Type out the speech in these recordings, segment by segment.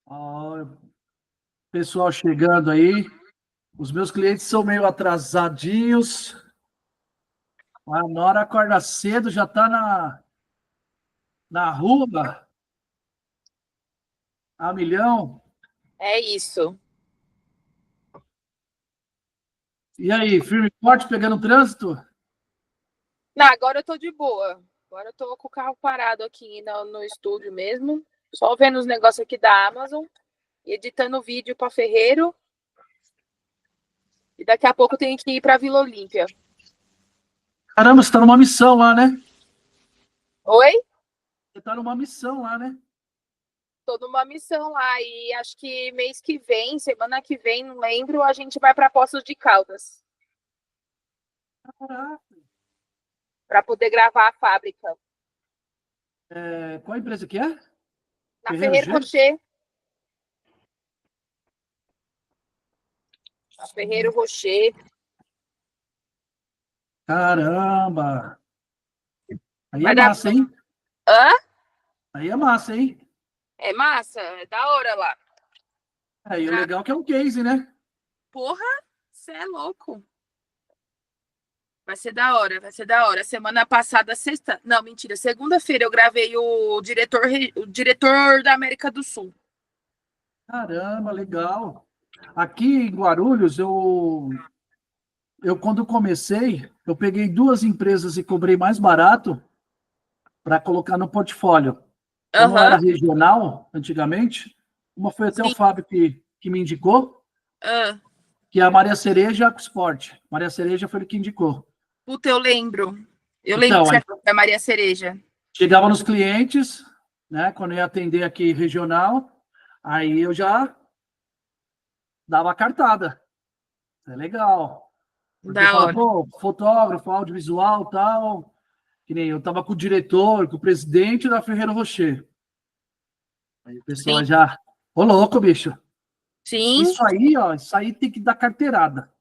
Ó, pessoal chegando aí. Os meus clientes são meio atrasadinhos. A Nora acorda cedo, já está na rua, a milhão. É isso. E aí, firme e forte, pegando trânsito? Não, agora eu tô de boa. Agora eu tô com o carro parado aqui no estúdio mesmo. Só vendo os negócios aqui da Amazon, editando vídeo para Ferreiro. E daqui a pouco eu tenho que ir para Vila Olímpia. Caramba, você está numa missão lá, né? Oi? Você está numa missão lá, né? Tô numa missão lá e acho que mês que vem, semana que vem, não lembro, a gente vai para Poços de Caldas. Caraca. Para poder gravar a fábrica. Qual empresa que é? Na Ferreiro Ferreiro G? Rocher. Na Ferreiro Rocher. Caramba! Aí é Vai dar. massa, hein? Hã? Aí é massa, hein? É massa, é da hora lá. Aí o legal é que é um case, né? Porra, você é louco. Vai ser da hora, vai ser da hora. Semana passada, sexta. Não, mentira. Segunda-feira eu gravei o diretor da América do Sul. Caramba, legal. Aqui em Guarulhos, eu quando comecei, eu peguei duas empresas e cobrei mais barato para colocar no portfólio. Como eu era Aham, regional antigamente, uma foi até o sim. Fábio que me indicou, Ah, que é a Maria Cereja Sport. Maria Cereja foi ele que indicou. puta, eu lembro. Eu lembro que Então, você aí é da Maria Cereja. chegava nos clientes, né, quando eu ia atender aqui regional, aí eu já dava a cartada. É legal. Porque Da fala, hora. pô, fotógrafo, audiovisual, tal, que nem eu tava com o diretor, com o presidente da Ferreiro Rocher. Aí o pessoal Sim, já, ô louco, bicho. sim, Isso aí, ó, isso aí tem que dar carteirada.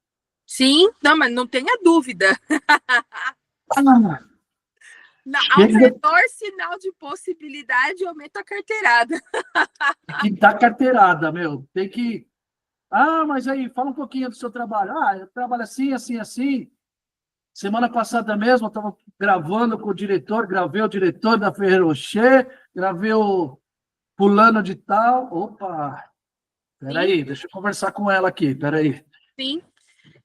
sim. Não, mas não tenha dúvida. Ah, Ao chega, menor sinal de possibilidade, eu meto a carteirada. tem que dar carteirada, meu. Tem que. Ah, mas aí, fala um pouquinho do seu trabalho. Ah, eu trabalho assim, assim, assim. Semana passada mesmo, eu estava gravando com o diretor, gravei o diretor da Ferreiro Rocher, gravei o fulano de tal. Opa, Sim, peraí, deixa eu conversar com ela aqui, peraí. sim.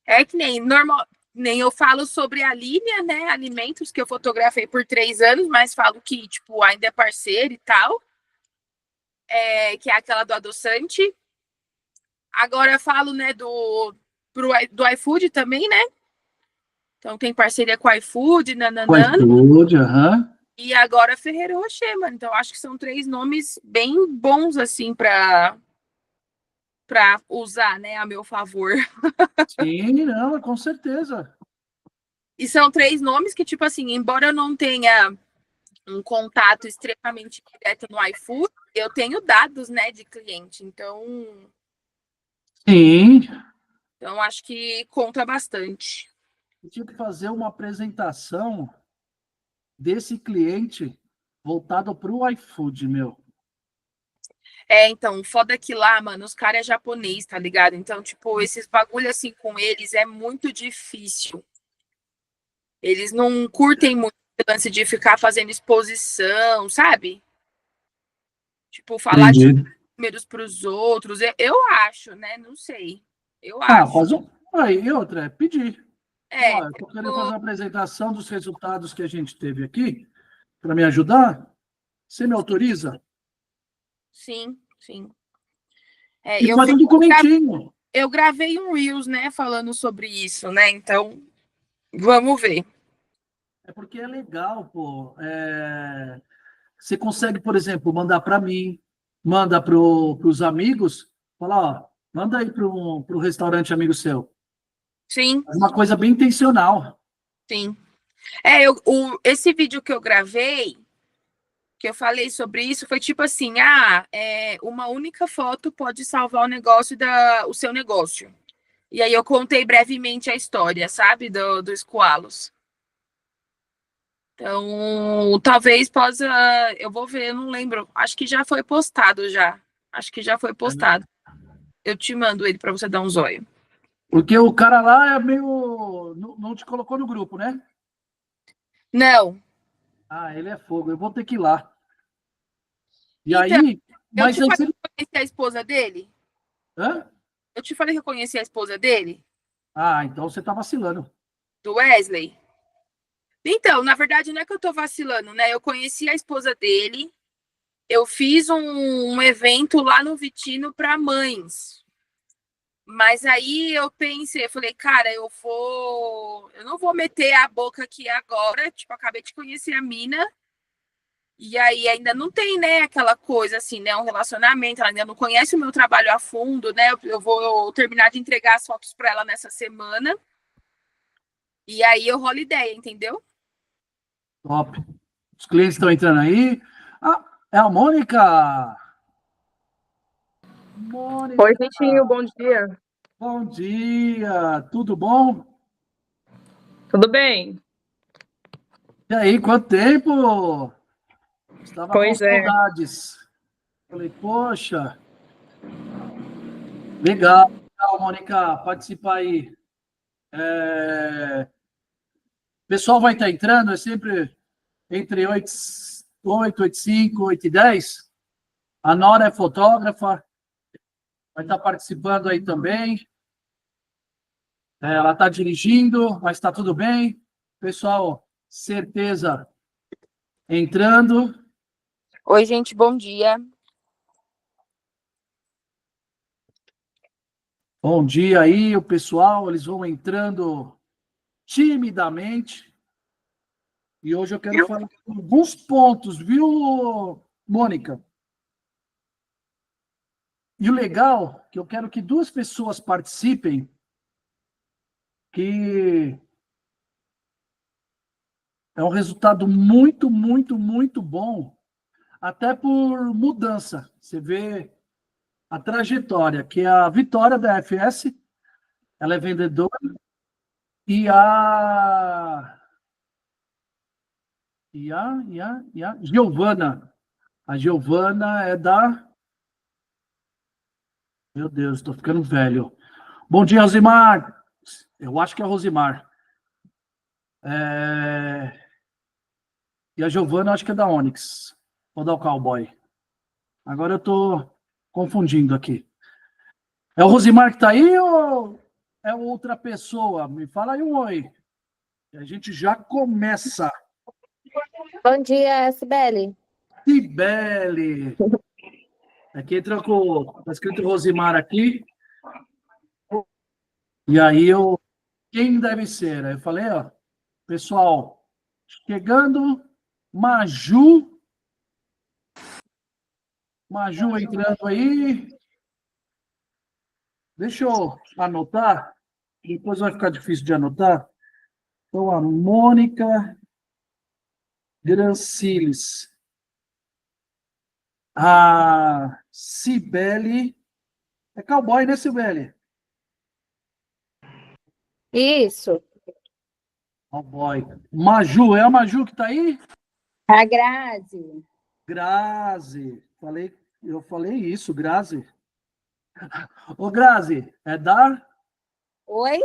É que nem normal, nem eu falo sobre a linha, né? Alimentos que eu fotografei por 3 anos, mas falo que, tipo, ainda é parceiro e tal, que é aquela do adoçante. Agora eu falo, né, do iFood também, né? Então tem parceria com o iFood, Com nananã. iFood, aham. E agora Ferreiro Rocher, mano. Então acho que são 3 nomes bem bons, assim, para usar, né, a meu favor. Sim, não, com certeza. E são 3 nomes que, tipo assim, embora eu não tenha um contato extremamente direto no iFood, eu tenho dados, né, de cliente. Sim, Então acho que conta bastante. eu tive que fazer uma apresentação desse cliente voltado para o iFood, meu. Então, foda que lá, mano, os caras é japonês, tá ligado? Então, tipo, esses bagulho assim com eles é muito difícil. Eles não curtem muito o lance de ficar fazendo exposição, sabe? Tipo, falar de Entendi. números pros outros. Eu acho, né? Não sei. Eu Ah, acho. faz um. Aí, e outra, é pedir. Ó, É, eu tô querendo fazer uma apresentação dos resultados que a gente teve aqui, para me ajudar. Você me autoriza? sim, sim. E Eu, faz um documentinho. eu gravei um Reels, né, falando sobre isso, né? Então, vamos ver. É porque é legal, pô. Você consegue, por exemplo, mandar para mim, manda para os amigos, falar, ó, manda aí para o restaurante amigo seu. Sim, É uma coisa bem intencional. sim. Esse vídeo que eu gravei, que eu falei sobre isso, foi tipo assim: uma única foto pode salvar o seu negócio. E aí eu contei brevemente a história, sabe, dos koalas. Então, talvez possa. Eu vou ver, eu não lembro. Acho que já foi postado já. Acho que já foi postado. Eu te mando ele para você dar um zóio. Porque o cara lá é meio... Não te colocou no grupo, né? Não. Ah, ele é fogo. Eu vou ter que ir lá. E Então, aí... eu Mas te aí falei você... que eu conheci a esposa dele? Hã? Eu te falei que eu conheci a esposa dele? Ah, então você tá vacilando. Do Wesley? Então, na verdade, não é que eu tô vacilando, né? Eu conheci a esposa dele, eu fiz um evento lá no Vitino para mães. Mas aí eu pensei, eu falei, cara, eu não vou meter a boca aqui agora, tipo, acabei de conhecer a mina, e aí ainda não tem, né, aquela coisa assim, né, um relacionamento, ela ainda não conhece o meu trabalho a fundo, né? Eu vou terminar de entregar as fotos para ela nessa semana. E aí eu rolo ideia, entendeu? Top. Os clientes estão entrando aí. Ah, é a Mônica! Oi, Mônica! Vitinho, bom dia. Bom dia! Tudo bom? Tudo bem? E aí, quanto tempo? Estava com Pois é. saudades. Falei, poxa, legal, legal, Mônica, participar aí. O pessoal vai estar entrando, é sempre entre 8 5, 8 e 10. A Nora é fotógrafa, vai estar participando aí também. Ela está dirigindo, mas está tudo bem. Pessoal, certeza entrando. Oi, gente, bom dia. Bom dia aí, o pessoal. Eles vão entrando timidamente. E hoje eu quero falar alguns pontos, viu, Mônica? E o legal é que eu quero que duas pessoas participem que é um resultado muito, muito, muito bom, até por mudança. Você vê a trajetória, que é a Vitória da FS, ela é vendedora, e a Giovana. A Giovana é da... Meu Deus, estou ficando velho. Bom dia, Rosimar. Eu acho que é Rosimar. E a Giovana, acho que é da Onyx. Ou da Cowboy. Agora eu estou confundindo aqui. É o Rosimar que está aí ou é outra pessoa? Me fala aí um oi. E a gente já começa. Bom dia, Sibeli. Cibele. Aqui entra com... Está escrito Rosimar aqui. E aí eu... Quem deve ser? Aí eu falei, ó, pessoal, chegando, Maju entrando aí. Deixa eu anotar, depois vai ficar difícil de anotar. Então, a Mônica Grancilis. A Cibele. É cowboy, né, Cibele? Isso, Cowboy. Maju, é a Maju que está aí? a Grazi. Grazi. Eu falei isso, Grazi. Ô, Grazi, Oi,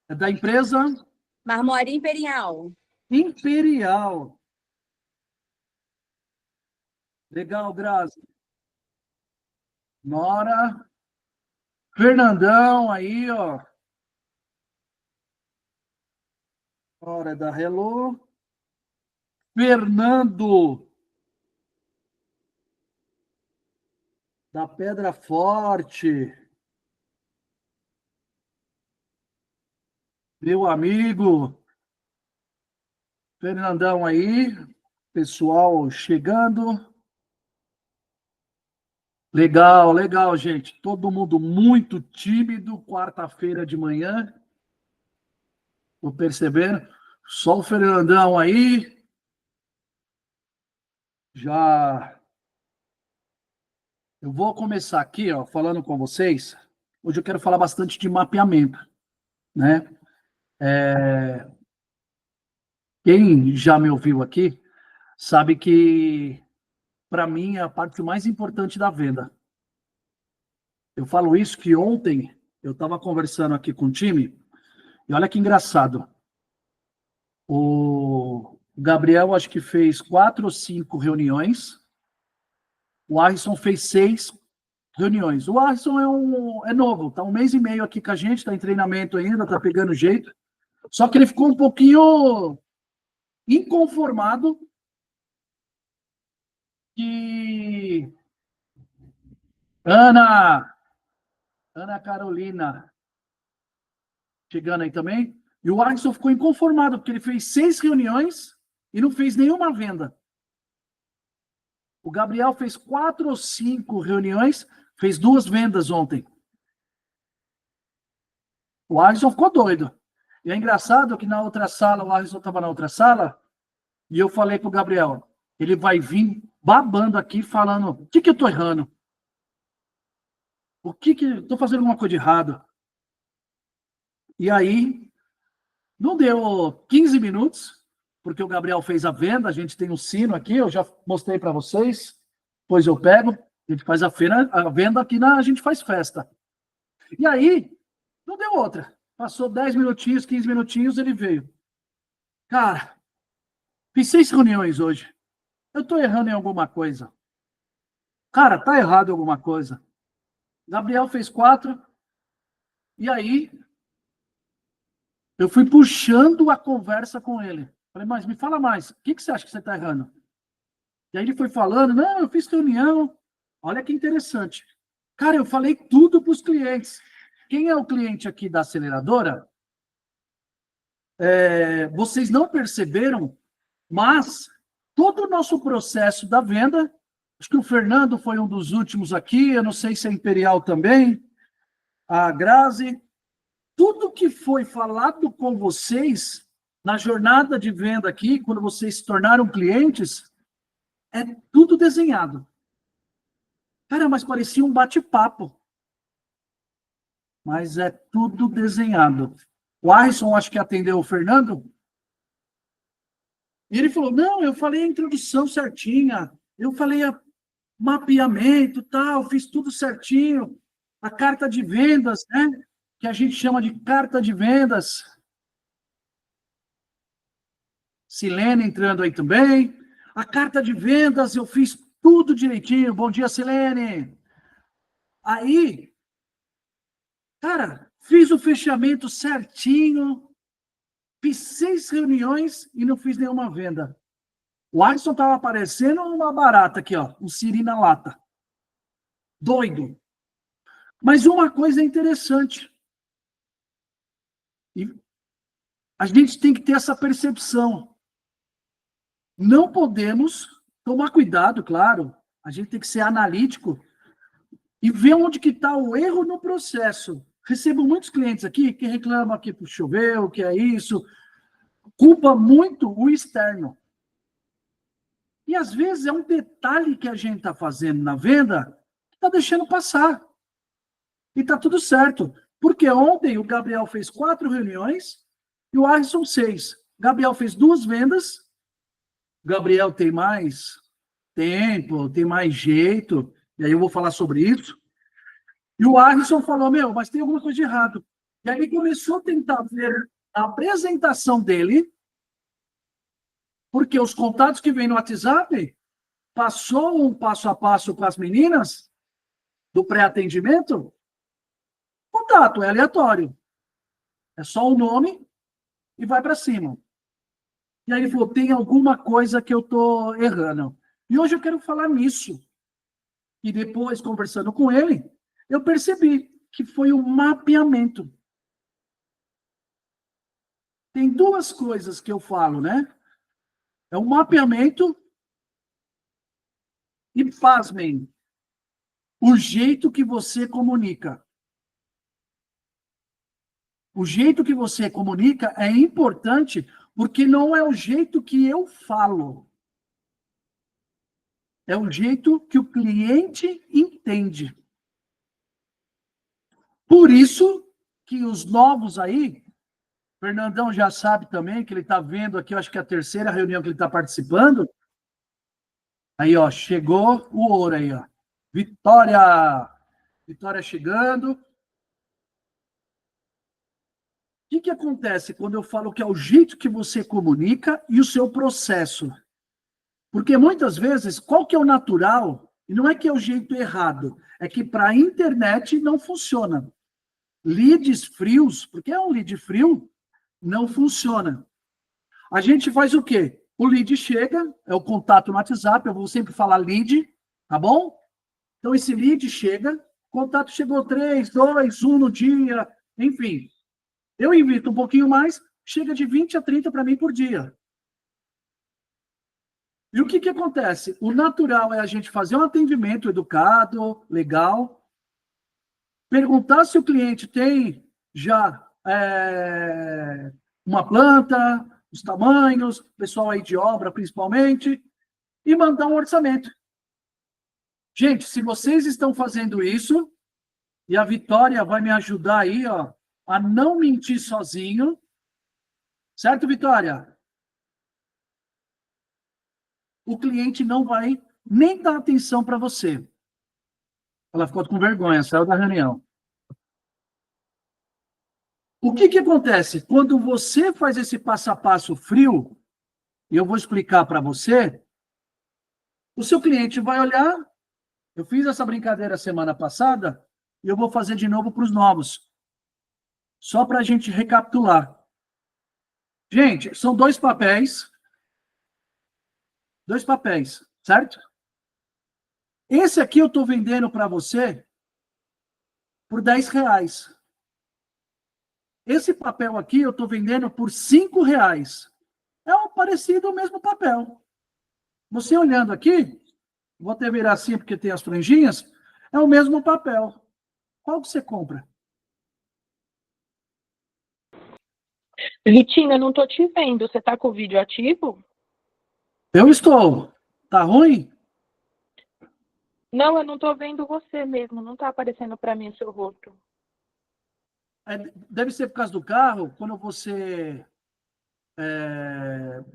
é da empresa Marmorinha Imperial. Imperial. Legal, Grazi. Nora. Fernandão aí, ó. Hora da Hello. Fernando. Da Pedra Forte. Meu amigo. Fernandão aí. Pessoal chegando. Legal, legal, gente. Todo mundo muito tímido, quarta-feira de manhã. Tô percebendo. Só o Fernandão aí. Já. Eu vou começar aqui, ó, falando com vocês. Hoje eu quero falar bastante de mapeamento, né? Quem já me ouviu aqui sabe que, para mim, é a parte mais importante da venda. Eu falo isso que ontem eu estava conversando aqui com o time, e olha que engraçado. O Gabriel, acho que fez 4 ou 5 reuniões. O Alisson fez 6 reuniões. O Alisson é novo, está 1 mês e meio aqui com a gente, está em treinamento ainda, está pegando jeito. Só que ele ficou um pouquinho inconformado que Ana Carolina chegando aí também. E o Alisson ficou inconformado, porque ele fez 6 reuniões e não fez nenhuma venda. O Gabriel fez 4 ou 5 reuniões, fez 2 vendas ontem. O Alisson ficou doido. E é engraçado que na outra sala, o Alisson estava na outra sala, e eu falei para o Gabriel, ele vai vir babando aqui, falando, o que eu estou errando? Estou fazendo alguma coisa de errado? E aí, não deu 15 minutos, porque o Gabriel fez a venda, a gente tem um sino aqui, eu já mostrei para vocês, depois eu pego, a gente faz a venda aqui, a gente faz festa. E aí, não deu outra. Passou 10 minutinhos, 15 minutinhos, ele veio. Cara, fiz 6 reuniões hoje. Eu estou errando em alguma coisa. Cara, tá errado em alguma coisa. Gabriel fez 4. E aí, eu fui puxando a conversa com ele. Falei, mas me fala mais. O que você acha que você está errando? E aí ele foi falando, não, eu fiz reunião. Olha que interessante. Cara, eu falei tudo para os clientes. Quem é o cliente aqui da aceleradora? Vocês não perceberam, mas todo o nosso processo da venda, acho que o Fernando foi um dos últimos aqui, eu não sei se a Imperial também, a Grazi, tudo que foi falado com vocês na jornada de venda aqui, quando vocês se tornaram clientes, é tudo desenhado. Cara, mas parecia um bate-papo. Mas é tudo desenhado. O Alisson, acho que atendeu o Fernando. E ele falou, não, eu falei a introdução certinha, eu falei mapeamento, tal, fiz tudo certinho. A carta de vendas, né? Que a gente chama de carta de vendas. Silene entrando aí também. A carta de vendas, eu fiz tudo direitinho. Bom dia, Silene. Aí, cara, fiz o fechamento certinho, fiz 6 reuniões e não fiz nenhuma venda. O Alisson estava aparecendo uma barata aqui, ó, um siri na lata. Doido. Mas uma coisa é interessante. E a gente tem que ter essa percepção. Não podemos tomar cuidado, claro. A gente tem que ser analítico e ver onde que está o erro no processo. Recebo muitos clientes aqui que reclamam que choveu, que é isso. Culpa muito o externo. E às vezes é um detalhe que a gente está fazendo na venda que está deixando passar. E está tudo certo. Porque ontem o Gabriel fez 4 reuniões e o Alisson 6. Gabriel fez 2 vendas. Gabriel tem mais tempo, tem mais jeito. E aí eu vou falar sobre isso. E o Alisson falou, mas tem alguma coisa de errado. E aí ele começou a tentar ver a apresentação dele, porque os contatos que vêm no WhatsApp passou um passo a passo com as meninas do pré-atendimento. Contato é aleatório. É só o nome e vai para cima. E aí ele falou, tem alguma coisa que eu estou errando. E hoje eu quero falar nisso. E depois, conversando com ele, eu percebi que foi o mapeamento. Tem 2 coisas que eu falo, né? É o mapeamento e, pasmem, o jeito que você comunica. O jeito que você comunica é importante porque não é o jeito que eu falo. É o jeito que o cliente entende. Por isso que os novos aí, Fernandão já sabe também que ele está vendo aqui, eu acho que é a 3ª reunião que ele está participando. Aí, ó, chegou o ouro aí, ó. Vitória! Vitória chegando. O que acontece quando eu falo que é o jeito que você comunica e o seu processo? Porque muitas vezes, qual que é o natural? E não é que é o jeito errado, é que para a internet não funciona. Leads frios, porque é um lead frio, não funciona. A gente faz o quê? O lead chega, é o contato no WhatsApp, eu vou sempre falar lead, tá bom? Então, esse lead chega, o contato chegou 3, 2, 1 no dia, enfim. Eu invito um pouquinho mais, chega de 20 a 30 para mim por dia. E o que acontece? O natural é a gente fazer um atendimento educado, legal, perguntar se o cliente tem já uma planta, os tamanhos, pessoal aí de obra principalmente, e mandar um orçamento. Gente, se vocês estão fazendo isso, e a Vitória vai me ajudar aí, ó, a não mentir sozinho, certo, Vitória? O cliente não vai nem dar atenção para você. Ela ficou com vergonha, saiu da reunião. O que acontece? Quando você faz esse passo a passo frio, e eu vou explicar para você, o seu cliente vai olhar, eu fiz essa brincadeira semana passada, e eu vou fazer de novo para os novos. Só para a gente recapitular. Gente, são dois papéis, certo? Esse aqui eu estou vendendo para você por R$10. Esse papel aqui eu estou vendendo por R$5. É um parecido ao mesmo papel. Você olhando aqui, vou até virar assim porque tem as franjinhas, é o mesmo papel. Qual que você compra? Vitinho, eu não tô te vendo. Você tá com o vídeo ativo? Eu estou. Tá ruim? Não, eu não tô vendo você mesmo. Não tá aparecendo para mim o seu rosto. Deve ser por causa do carro, quando você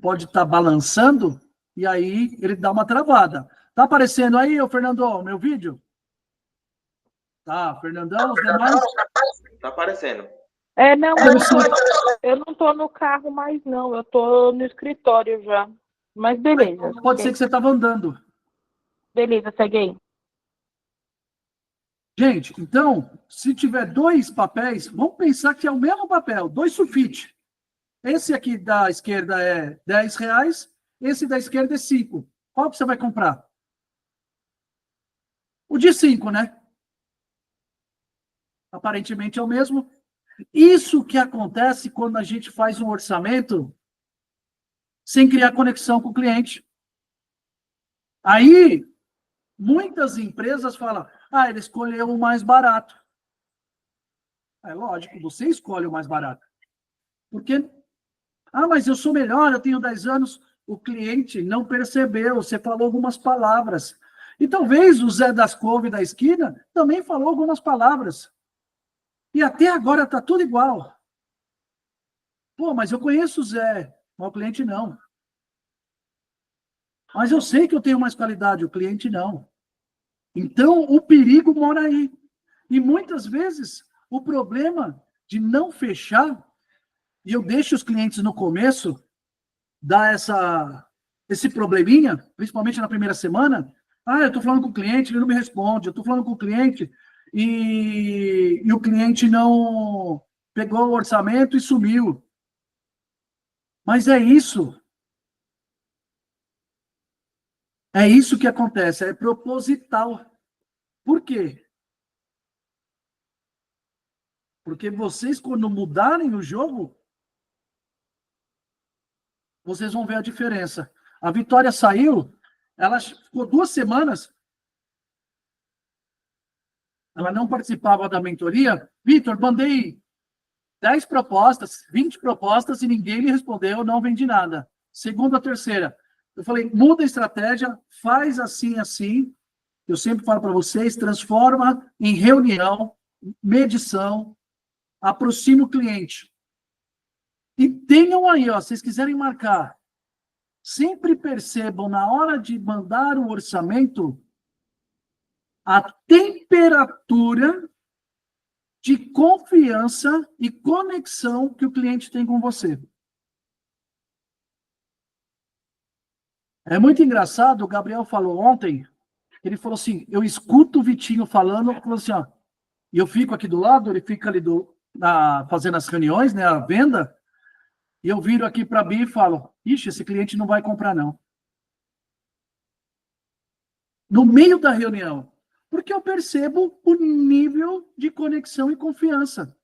pode estar balançando, e aí ele dá uma travada. Tá aparecendo aí, ô Fernando, meu vídeo? Tá, Fernandão, os demais? Tá aparecendo. Não, eu não tô no carro mais, não. Eu tô no escritório já. Mas beleza. Pode ser que você estava andando. Beleza, segue aí. Gente, então, se tiver dois papéis, vamos pensar que é o mesmo papel, dois sulfite. Esse aqui da esquerda é R$10, esse da esquerda é 5. Qual que você vai comprar? O de 5, né? Aparentemente é o mesmo. Isso que acontece quando a gente faz um orçamento sem criar conexão com o cliente. Aí, muitas empresas falam, ele escolheu o mais barato. É lógico, você escolhe o mais barato. Porque, mas eu sou melhor, eu tenho 10 anos. O cliente não percebeu, você falou algumas palavras. E talvez o Zé das Couve da esquina também falou algumas palavras. E até agora está tudo igual. Pô, mas eu conheço o Zé, mas o cliente não. Mas eu sei que eu tenho mais qualidade, o cliente não. Então, o perigo mora aí. E muitas vezes, o problema de não fechar, e eu deixo os clientes no começo, dar esse probleminha, principalmente na primeira semana, eu estou falando com o cliente, ele não me responde, eu estou falando com o cliente, e o cliente não pegou o orçamento e sumiu. Mas é isso. É isso que acontece, é proposital. Por quê? Porque vocês, quando mudarem o jogo, vocês vão ver a diferença. A Vitória saiu, ela ficou 2 semanas, ela não participava da mentoria. Vitor, mandei 10 propostas, 20 propostas e ninguém me respondeu, não vendi nada. Segunda, terceira. Eu falei, muda a estratégia, faz assim, assim. Eu sempre falo para vocês, transforma em reunião, medição, aproxima o cliente. E tenham aí, se vocês quiserem marcar, sempre percebam na hora de mandar o orçamento a temperatura de confiança e conexão que o cliente tem com você. É muito engraçado, o Gabriel falou ontem, ele falou assim, eu escuto o Vitinho falando, falou assim, ó, e eu fico aqui do lado, ele fica ali fazendo as reuniões, né, a venda, e eu viro aqui para a Bia e falo, ixi, esse cliente não vai comprar não. No meio da reunião, porque eu percebo o nível de conexão e confiança.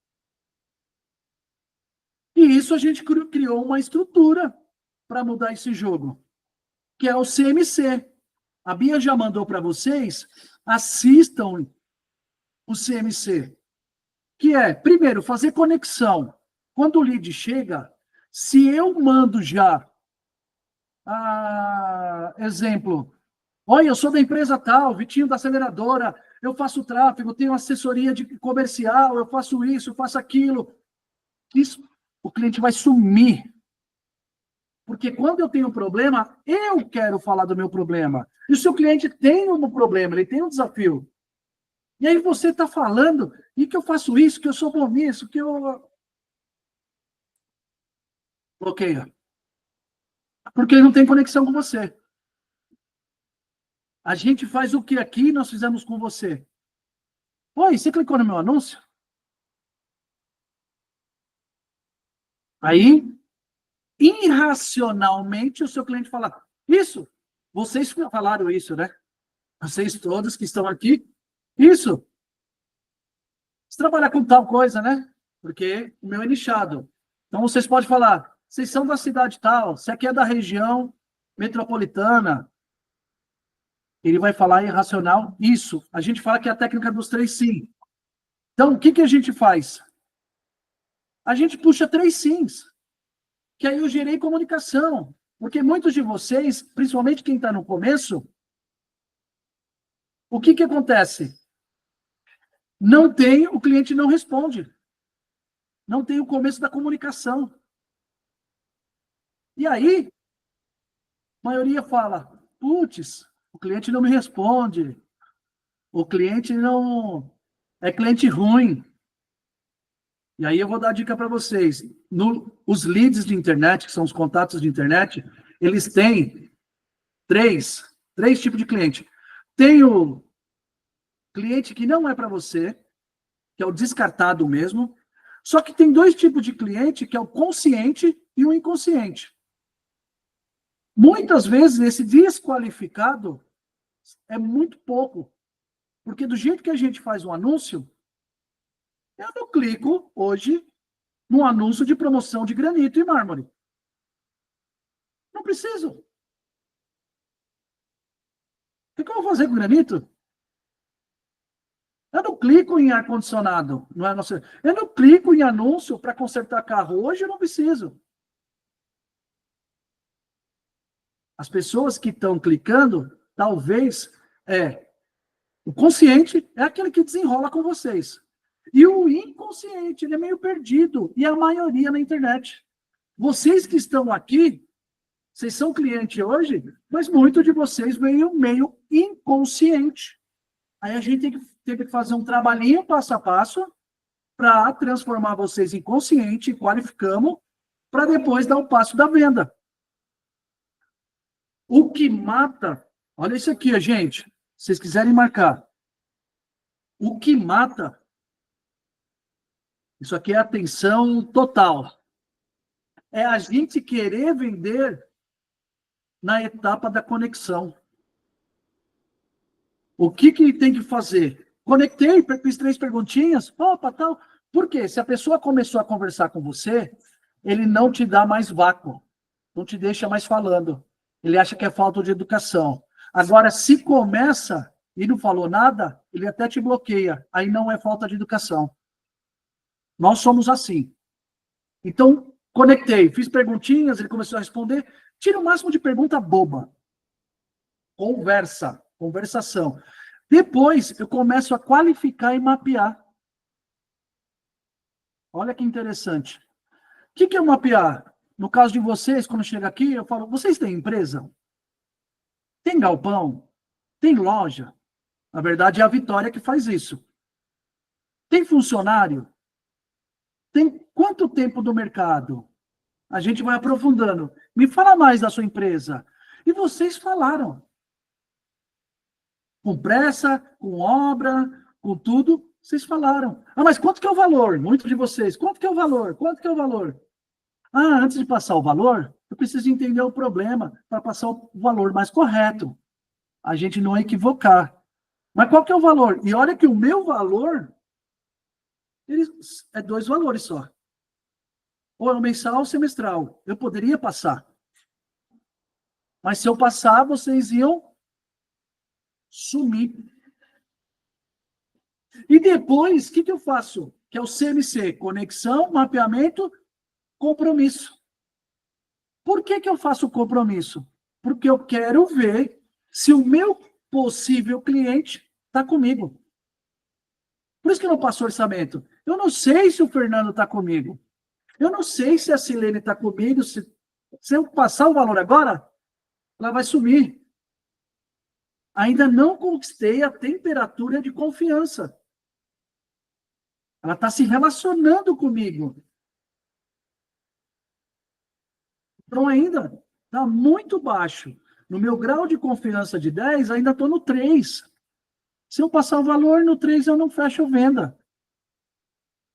E isso a gente criou uma estrutura para mudar esse jogo, que é o CMC. A Bia já mandou para vocês, assistam o CMC, que é, primeiro, fazer conexão. Quando o lead chega, se eu mando já, exemplo, olha, eu sou da empresa tal, Vitinho da aceleradora, eu faço tráfego, tenho assessoria de comercial, eu faço isso, eu faço aquilo. Isso, o cliente vai sumir. Porque quando eu tenho um problema, eu quero falar do meu problema. E o seu cliente tem um problema, ele tem um desafio. E aí você está falando, e que eu faço isso, que eu sou bom nisso, que eu... Bloqueia. Porque ele não tem conexão com você. A gente faz o que aqui nós fizemos com você. Oi, você clicou no meu anúncio? Aí, irracionalmente, o seu cliente fala, isso, vocês falaram isso, né? Vocês todos que estão aqui, isso. Você trabalha com tal coisa, né? Porque o meu é nichado. Então, vocês podem falar, vocês são da cidade tal, você aqui é da região metropolitana. Ele vai falar irracional, isso. A gente fala que é a técnica dos 3 sim. Então, o que a gente faz? A gente puxa 3 sims. Que aí eu gerei comunicação. Porque muitos de vocês, principalmente quem está no começo, o que acontece? Não tem, o cliente não responde. Não tem o começo da comunicação. E aí, a maioria fala, putz, o cliente não me responde. O cliente não... É cliente ruim. E aí eu vou dar dica para vocês. Os leads de internet, que são os contatos de internet, eles têm três tipos de cliente. Tem o cliente que não é para você, que é o descartado mesmo. Só que tem 2 tipos de cliente, que é o consciente e o inconsciente. Muitas vezes esse desqualificado é muito pouco. Porque do jeito que a gente faz um anúncio, eu não clico hoje num anúncio de promoção de granito e mármore. Não preciso. O que eu vou fazer com granito? Eu não clico em ar-condicionado. Eu não clico em anúncio para consertar carro. Hoje eu não preciso. As pessoas que estão clicando, talvez, o consciente é aquele que desenrola com vocês. E o inconsciente, ele é meio perdido. E a maioria na internet. Vocês que estão aqui, vocês são cliente hoje, mas muito de vocês veio meio inconsciente. Aí a gente tem que fazer um trabalhinho passo a passo para transformar vocês em consciente, qualificamos, para depois dar o passo da venda. O que mata, olha isso aqui, gente, se vocês quiserem marcar. O que mata, isso aqui é atenção total, é a gente querer vender na etapa da conexão. O que tem que fazer? Conectei, fiz 3 perguntinhas, opa, tal. Por quê? Se a pessoa começou a conversar com você, ele não te dá mais vácuo, não te deixa mais falando. Ele acha que é falta de educação. Agora, se começa e não falou nada, ele até te bloqueia. Aí não é falta de educação. Nós somos assim. Então, conectei, fiz perguntinhas, ele começou a responder. Tira o máximo de pergunta boba. Conversação. Depois, eu começo a qualificar e mapear. Olha que interessante. O que é mapear? No caso de vocês, quando chega aqui, eu falo, vocês têm empresa? Tem galpão? Tem loja? Na verdade, é a Vitória que faz isso. Tem funcionário? Tem quanto tempo do mercado? A gente vai aprofundando. Me fala mais da sua empresa. E vocês falaram. Com pressa, com obra, com tudo, vocês falaram. Ah, mas quanto que é o valor? Muitos de vocês. Quanto que é o valor? Quanto que é o valor? Ah, antes de passar o valor, eu preciso entender o problema para passar o valor mais correto. A gente não equivocar. Mas qual que é o valor? E olha que o meu valor é 2 valores só. Ou é o mensal ou semestral. Eu poderia passar. Mas se eu passar, vocês iam sumir. E depois, o que eu faço? Que é o CMC, conexão, mapeamento, compromisso. Por que eu faço o compromisso? Porque eu quero ver se o meu possível cliente está comigo. Por isso que eu não passo orçamento. Eu não sei se o Fernando está comigo. Eu não sei se a Silene está comigo. Se eu passar o valor agora, ela vai sumir. Ainda não conquistei a temperatura de confiança. Ela está se relacionando comigo. Então, ainda está muito baixo. No meu grau de confiança de 10, ainda estou no 3. Se eu passar o valor no 3, eu não fecho a venda.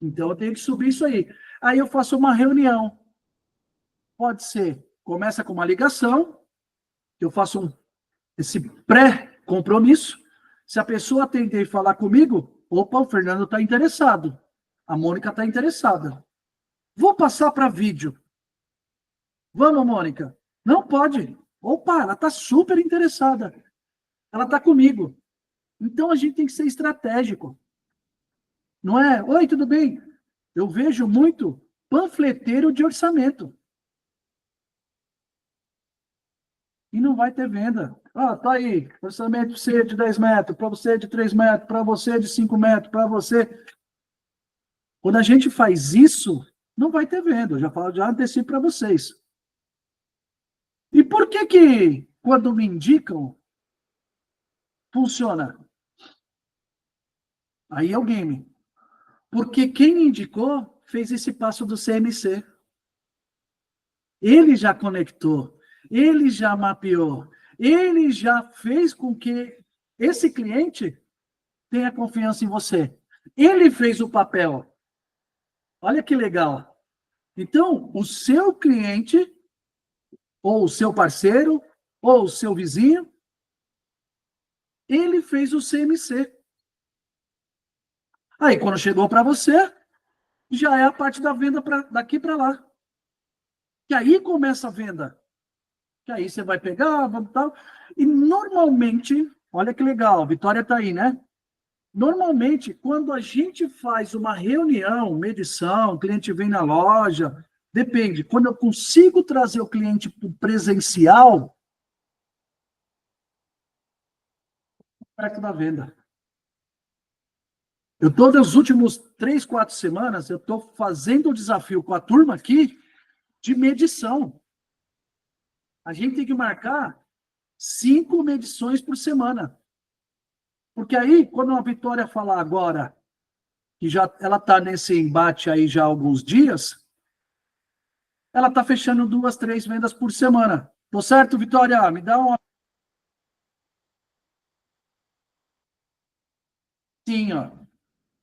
Então, eu tenho que subir isso aí. Aí eu faço uma reunião. Pode ser, começa com uma ligação, eu faço esse pré-compromisso. Se a pessoa atender e falar comigo, opa, o Fernando está interessado. A Mônica está interessada. Vou passar para vídeo. Vamos, Mônica? Não pode. Opa, ela está super interessada. Ela está comigo. Então, a gente tem que ser estratégico. Não é? Oi, tudo bem? Eu vejo muito panfleteiro de orçamento. E não vai ter venda. Ah, tá aí. Orçamento para você de 10 metros, para você de 3 metros, para você de 5 metros, para você. Quando a gente faz isso, não vai ter venda. Eu já antecipo para vocês. E por que quando me indicam, funciona? Aí é o game. Porque quem indicou fez esse passo do CMC. Ele já conectou, ele já mapeou, ele já fez com que esse cliente tenha confiança em você. Ele fez o papel. Olha que legal. Então, o seu cliente, ou o seu parceiro, ou o seu vizinho, ele fez o CMC. Aí, quando chegou para você, já é a parte da venda daqui para lá. Que aí começa a venda. Que aí você vai pegar, tal. E normalmente, olha que legal, a Vitória está aí, né? Normalmente, quando a gente faz uma reunião, medição, o cliente vem na loja, depende. Quando eu consigo trazer o cliente para o presencial, perto da venda. Eu estou nos últimos 3, 4 semanas, eu estou fazendo o desafio com a turma aqui de medição. A gente tem que marcar 5 medições por semana. Porque aí, quando a Vitória falar agora, que já ela está nesse embate aí já há alguns dias, ela está fechando 2, 3 vendas por semana. Tô certo, Vitória? Me dá uma... Sim, ó.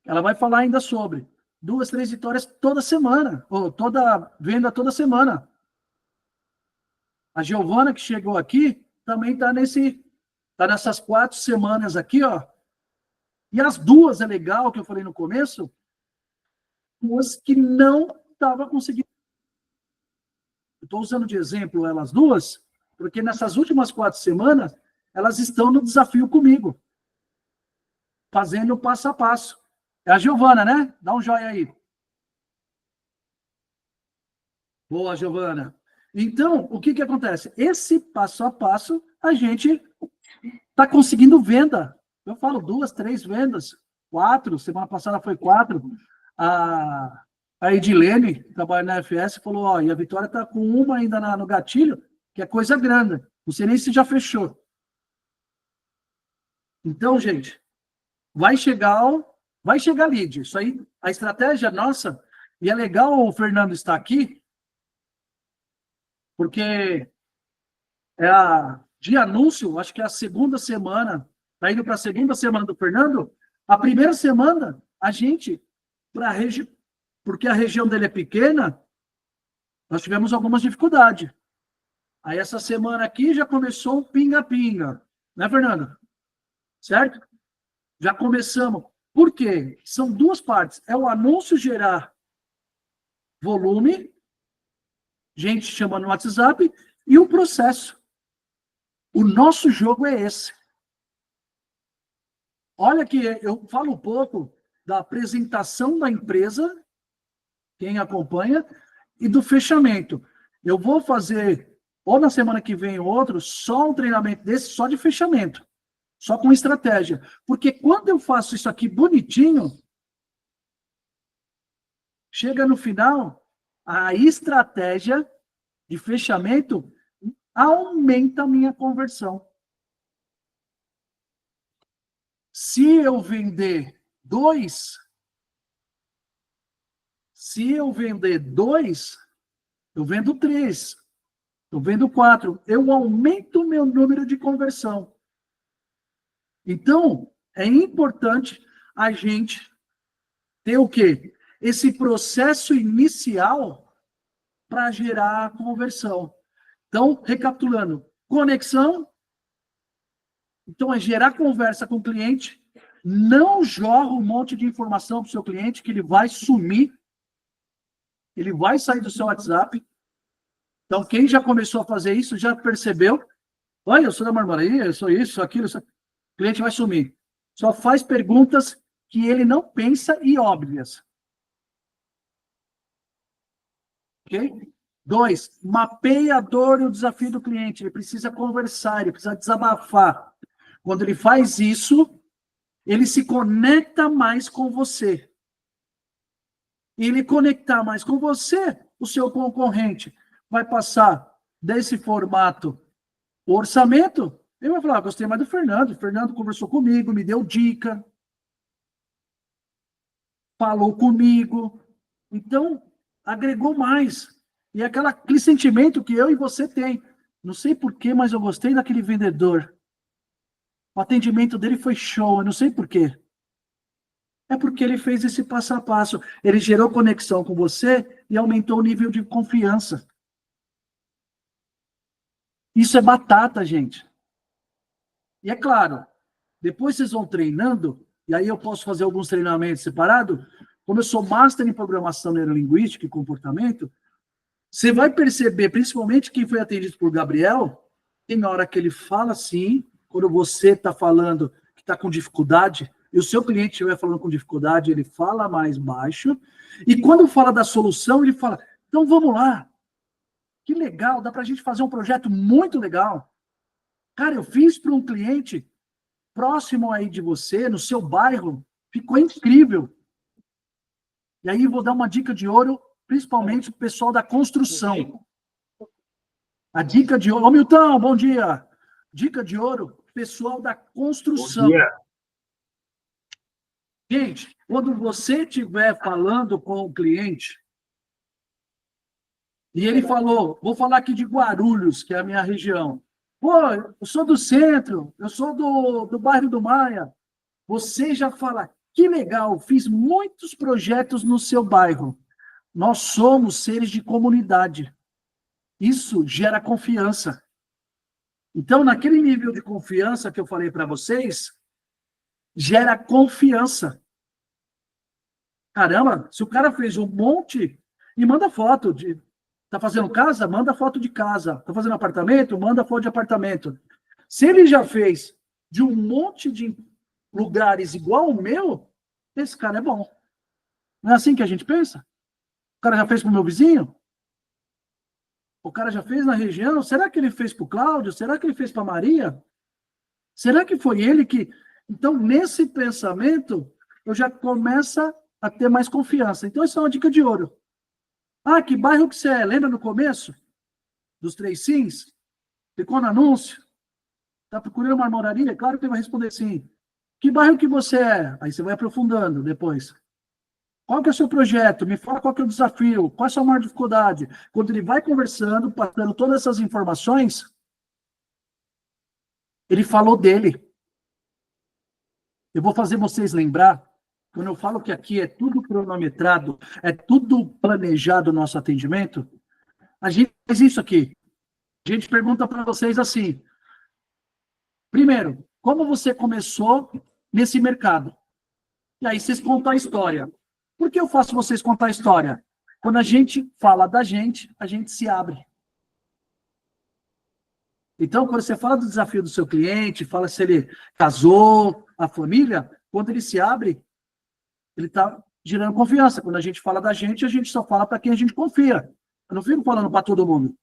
Ela vai falar ainda sobre 2, 3 vitórias toda semana, ou toda venda toda semana. A Giovana, que chegou aqui, também está nessas 4 semanas aqui, ó. E as 2 é legal, que eu falei no começo, 2 que não estava conseguindo. Estou usando de exemplo elas 2, porque nessas últimas 4 semanas, elas estão no desafio comigo, fazendo passo a passo. É a Giovana, né? Dá um joinha aí. Boa, Giovana. Então, o que acontece? Esse passo a passo, a gente está conseguindo venda. Eu falo 2, 3 vendas, 4, semana passada foi 4. A Edilene, que trabalha na FS, falou, ó, e a Vitória está com uma ainda no gatilho, que é coisa grande. Não sei nem se já fechou. Então, gente, vai chegar lead. Isso aí, a estratégia nossa, e é legal o Fernando estar aqui, porque de anúncio, acho que é a segunda semana, está indo para a segunda semana do Fernando, a primeira semana, a gente, porque a região dele é pequena, nós tivemos algumas dificuldades. Aí essa semana aqui já começou um pinga-pinga, né, Fernando? Certo? Já começamos. Por quê? São duas partes. É o anúncio gerar volume, gente chamando no WhatsApp, e o processo. O nosso jogo é esse. Olha que eu falo um pouco da apresentação da empresa, quem acompanha, e do fechamento. Eu vou fazer, ou na semana que vem ou outro, só um treinamento desse, só de fechamento. Só com estratégia. Porque quando eu faço isso aqui bonitinho, chega no final, a estratégia de fechamento aumenta a minha conversão. Se eu vender dois, eu vendo 3, eu vendo 4, eu aumento o meu número de conversão. Então, é importante a gente ter o quê? Esse processo inicial para gerar a conversão. Então, recapitulando, conexão, então é gerar conversa com o cliente, não jorra um monte de informação para o seu cliente que ele vai sumir, ele vai sair do seu WhatsApp. Então, quem já começou a fazer isso já percebeu, olha, eu sou da marmoraria, eu sou isso, sou aquilo, o cliente vai sumir. Só faz perguntas que ele não pensa e óbvias. Ok? 2, mapeia a dor e o desafio do cliente. Ele precisa conversar, ele precisa desabafar. Quando ele faz isso, ele se conecta mais com você. Ele conectar mais com você, o seu concorrente vai passar desse formato o orçamento. Ele vai falar, gostei mais do Fernando. O Fernando conversou comigo, me deu dica, falou comigo. Então, agregou mais. E aquele sentimento que eu e você tem. Não sei porquê, mas eu gostei daquele vendedor. O atendimento dele foi show, eu não sei porquê. É porque ele fez esse passo a passo. Ele gerou conexão com você e aumentou o nível de confiança. Isso é batata, gente. E é claro, depois vocês vão treinando, e aí eu posso fazer alguns treinamentos separados. Como eu sou master em programação neurolinguística e comportamento, você vai perceber, principalmente quem foi atendido por Gabriel, tem hora que ele fala assim, quando você está falando que está com dificuldade, e o seu cliente estiver falando com dificuldade, ele fala mais baixo, e quando fala da solução, ele fala, então vamos lá, que legal, dá para a gente fazer um projeto muito legal. Cara, eu fiz para um cliente próximo aí de você, no seu bairro, ficou incrível. E aí vou dar uma dica de ouro, principalmente para o pessoal da construção. A dica de ouro... Ô, Milton, bom dia. Dica de ouro, pessoal da construção. Bom dia. Gente, quando você estiver falando com o cliente, e ele falou, vou falar aqui de Guarulhos, que é a minha região. Pô, eu sou do centro, eu sou do bairro do Maia. Você já fala, que legal, fiz muitos projetos no seu bairro. Nós somos seres de comunidade. Isso gera confiança. Então, naquele nível de confiança que eu falei para vocês, gera confiança. Caramba, se o cara fez um monte, e manda foto de... Está fazendo casa? Manda foto de casa. Está fazendo apartamento? Manda foto de apartamento. Se ele já fez de um monte de lugares igual o meu, esse cara é bom. Não é assim que a gente pensa? O cara já fez para o meu vizinho? O cara já fez na região? Será que ele fez para o Cláudio? Será que ele fez para a Maria? Será que foi ele que... Então, nesse pensamento, eu já começo a ter mais confiança. Então, essa é uma dica de ouro. Ah, que bairro que você é? Lembra no começo? Dos 3 sims? Ficou no anúncio? Está procurando uma marmoraria? Claro que ele vai responder sim. Que bairro que você é? Aí você vai aprofundando depois. Qual que é o seu projeto? Me fala qual que é o desafio, qual é a sua maior dificuldade. Quando ele vai conversando, passando todas essas informações, ele falou dele. Eu vou fazer vocês lembrar, quando eu falo que aqui é tudo cronometrado, é tudo planejado o nosso atendimento, a gente faz isso aqui. A gente pergunta para vocês assim, primeiro, como você começou nesse mercado? E aí vocês contam a história. Por que eu faço vocês contar a história? Quando a gente fala da gente, a gente se abre. Então, quando você fala do desafio do seu cliente, fala se ele casou, a família, quando ele se abre, ele está gerando confiança. Quando a gente fala da gente, a gente só fala para quem a gente confia. Eu não fico falando para todo mundo.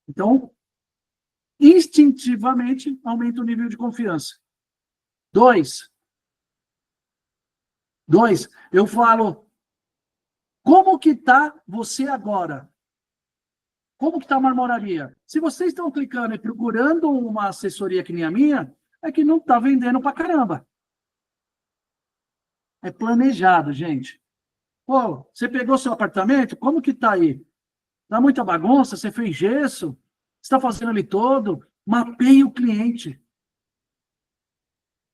Então, instintivamente, aumenta o nível de confiança. Dois, eu falo, como que está você agora? Como que está a marmoraria? Se vocês estão clicando e procurando uma assessoria que nem a minha, é que não está vendendo pra caramba. É planejado, gente. Pô, você pegou seu apartamento? Como que tá aí? Dá muita bagunça? Você fez gesso? Você está fazendo ali todo? Mapeie o cliente.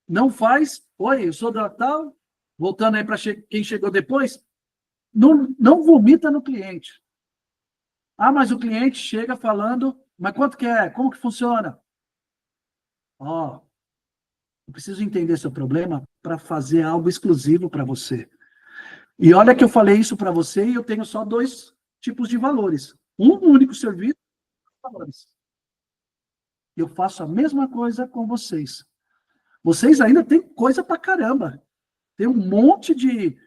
Não faz, oi, eu sou da tal, voltando aí para quem chegou depois, não vomita no cliente. Ah, mas o cliente chega falando, mas quanto que é? Como que funciona? Ó, eu preciso entender seu problema para fazer algo exclusivo para você. E olha que eu falei isso para você e eu tenho só 2 tipos de valores. Um único serviço e valores. Eu faço a mesma coisa com vocês. Vocês ainda têm coisa para caramba. Tem um monte de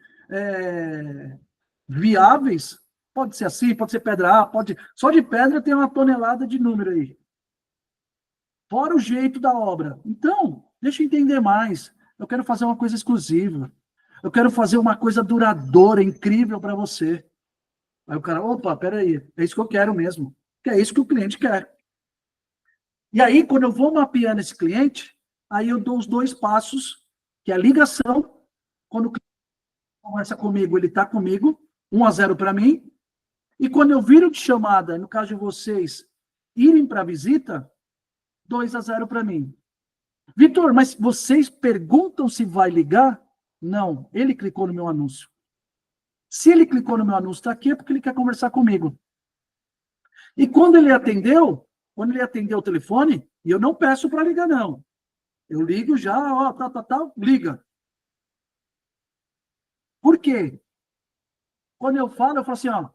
viáveis. Pode ser assim, pode ser pedra A, pode... Só de pedra tem 1 tonelada de número aí. Fora o jeito da obra. Então, deixa eu entender mais. Eu quero fazer uma coisa exclusiva. Eu quero fazer uma coisa duradoura, incrível para você. Aí o cara, opa, peraí, é isso que eu quero mesmo. Que é isso que o cliente quer. E aí, quando eu vou mapeando esse cliente, aí eu dou os 2 passos, que é a ligação. Quando o cliente conversa comigo, ele está comigo, 1-0 para mim. E quando eu viro de chamada, no caso de vocês irem para a visita, 2-0 para mim. Vitor, mas vocês perguntam se vai ligar? Não, ele clicou no meu anúncio. Se ele clicou no meu anúncio, está aqui, é porque ele quer conversar comigo. E quando ele atendeu o telefone, e eu não peço para ligar, não. Eu ligo já, ó, liga. Por quê? Quando eu falo assim, ó,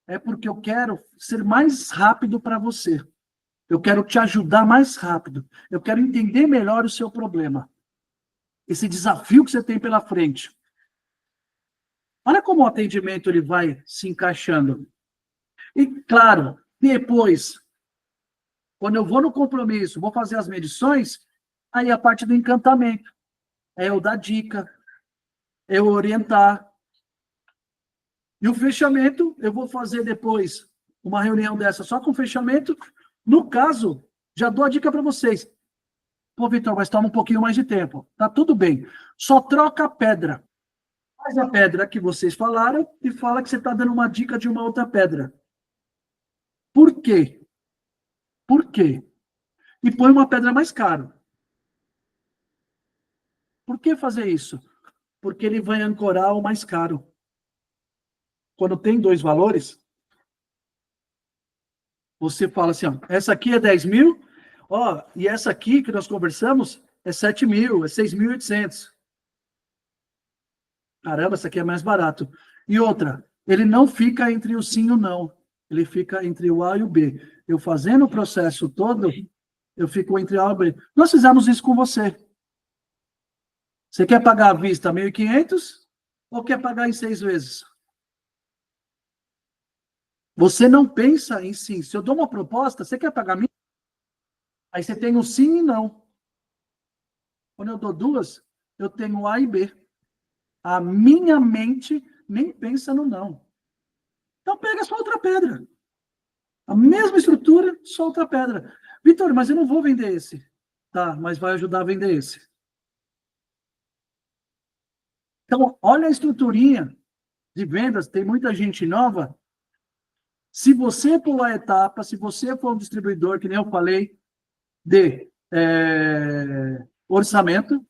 é porque eu quero ser mais rápido para você. Eu quero te ajudar mais rápido. Eu quero entender melhor o seu problema. Esse desafio que você tem pela frente. Olha como o atendimento ele vai se encaixando. E, claro, depois, quando eu vou no compromisso, vou fazer as medições, aí a parte do encantamento. É eu dar dica, é eu orientar. E o fechamento, eu vou fazer depois uma reunião dessa só com fechamento. No caso, já dou a dica para vocês. Pô, Vitor, mas toma um pouquinho mais de tempo. Tá tudo bem. Só troca a pedra. Faz a pedra que vocês falaram e fala que você está dando uma dica de uma outra pedra. Por quê? Por quê? E põe uma pedra mais cara. Por que fazer isso? Porque ele vai ancorar o mais caro. Quando tem 2 valores, você fala assim, ó, essa aqui é 10 mil, ó, e essa aqui que nós conversamos é 7 mil, é 6.800. Caramba, essa aqui é mais barato. E outra, ele não fica entre o sim e o não. Ele fica entre o A e o B. Eu fazendo o processo todo, eu fico entre A e B. Nós fizemos isso com você. Você quer pagar à vista 1.500 ou quer pagar em 6 vezes? Você não pensa em sim. Se eu dou uma proposta, você quer pagar 1.000? Aí você tem um sim e não. Quando eu dou 2, eu tenho A e B. A minha mente nem pensa no não. Então pega só outra pedra. A mesma estrutura, só outra pedra. Vitor, mas eu não vou vender esse. Tá, mas vai ajudar a vender esse. Então, olha a estruturinha de vendas, tem muita gente nova. Se você pular a etapa, se você for um distribuidor, que nem eu falei, de orçamento,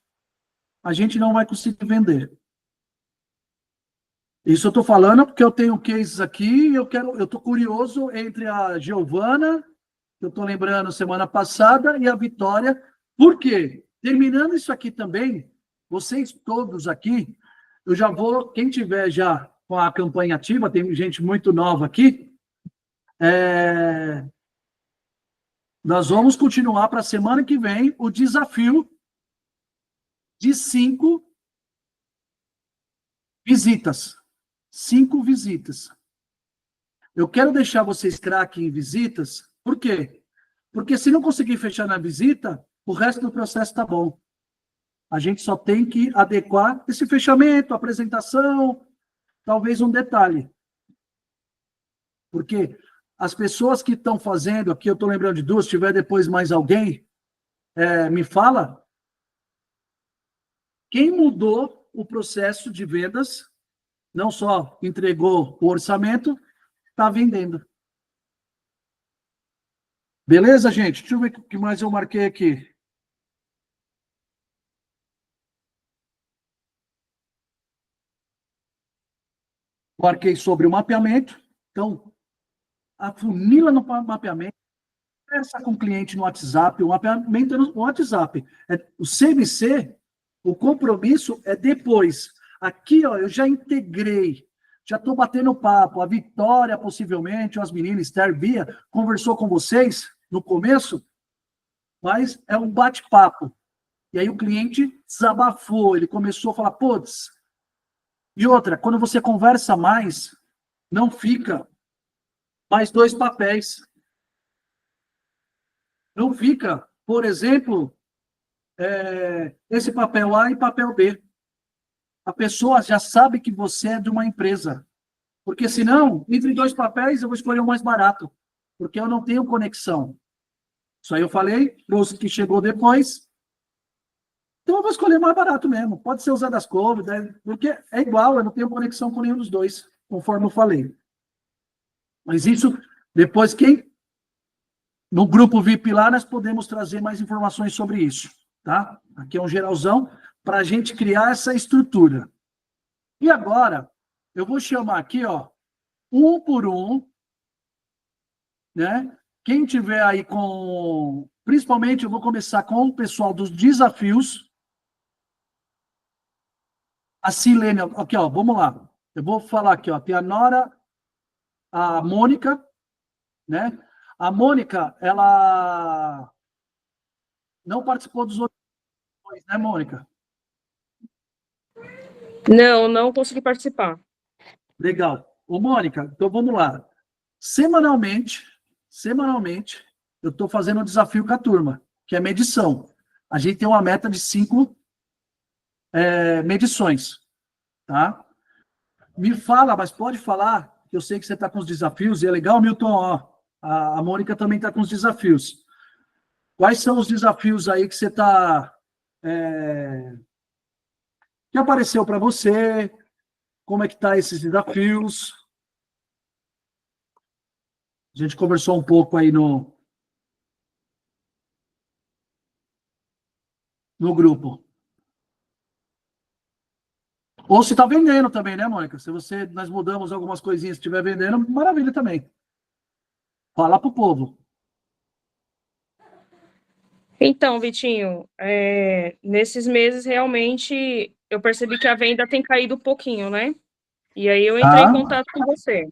a gente não vai conseguir vender. Isso eu estou falando porque eu tenho cases aqui, eu estou curioso entre a Giovana, que eu estou lembrando semana passada, e a Vitória. Por quê? Terminando isso aqui também, vocês todos aqui, eu já vou, quem tiver já com a campanha ativa, tem gente muito nova aqui, nós vamos continuar para a semana que vem o desafio de 5 visitas. 5 visitas. Eu quero deixar vocês craque em visitas, por quê? Porque se não conseguir fechar na visita, o resto do processo está bom. A gente só tem que adequar esse fechamento, apresentação, talvez um detalhe. Porque as pessoas que estão fazendo, aqui eu estou lembrando de 2, se tiver depois mais alguém, me fala, quem mudou o processo de vendas, não só entregou o orçamento, está vendendo. Beleza, gente? Deixa eu ver o que mais eu marquei aqui. Marquei sobre o mapeamento. Então, afunila no mapeamento, conversa com o cliente no WhatsApp, o mapeamento é no WhatsApp. O CMC, o compromisso é depois. Aqui, ó, eu já integrei, já estou batendo papo. A Vitória, possivelmente, as meninas, Esther, Bia, conversou com vocês no começo, mas é um bate-papo. E aí o cliente desabafou, ele começou a falar, putz. E outra, quando você conversa mais, não fica mais 2 papéis. Não fica, por exemplo, esse papel A e papel B. A pessoa já sabe que você é de uma empresa. Porque senão, entre 2 papéis, eu vou escolher o mais barato. Porque eu não tenho conexão. Isso aí eu falei, trouxe que chegou depois. Então eu vou escolher o mais barato mesmo. Pode ser usado as cores, né? Porque é igual, eu não tenho conexão com nenhum dos 2, conforme eu falei. Mas isso, depois quem... No grupo VIP lá, nós podemos trazer mais informações sobre isso, tá? Aqui é um geralzão para a gente criar essa estrutura. E agora, eu vou chamar aqui, ó, um por um, né? Quem tiver aí com... Principalmente, eu vou começar com o pessoal dos desafios. A Silene, aqui, ó, vamos lá. Eu vou falar aqui, ó, tem a Nora, a Mônica, né? A Mônica, ela não participou dos outros, né, Mônica? Não consegui participar. Legal. Ô, Mônica, então vamos lá. Semanalmente, eu estou fazendo um desafio com a turma, que é medição. A gente tem uma meta de 5 medições, tá? Me fala, mas pode falar, que eu sei que você está com os desafios, e é legal, Milton, ó, a Mônica também está com os desafios. Quais são os desafios aí que você está... que apareceu para você? Como é que tá esses desafios? A gente conversou um pouco aí no grupo. Ou se está vendendo também, né, Mônica? Se nós mudamos algumas coisinhas, se estiver vendendo, maravilha também. Fala para o povo. Então, Vitinho, nesses meses, realmente, eu percebi que a venda tem caído um pouquinho, né? E aí eu entrei em contato com você,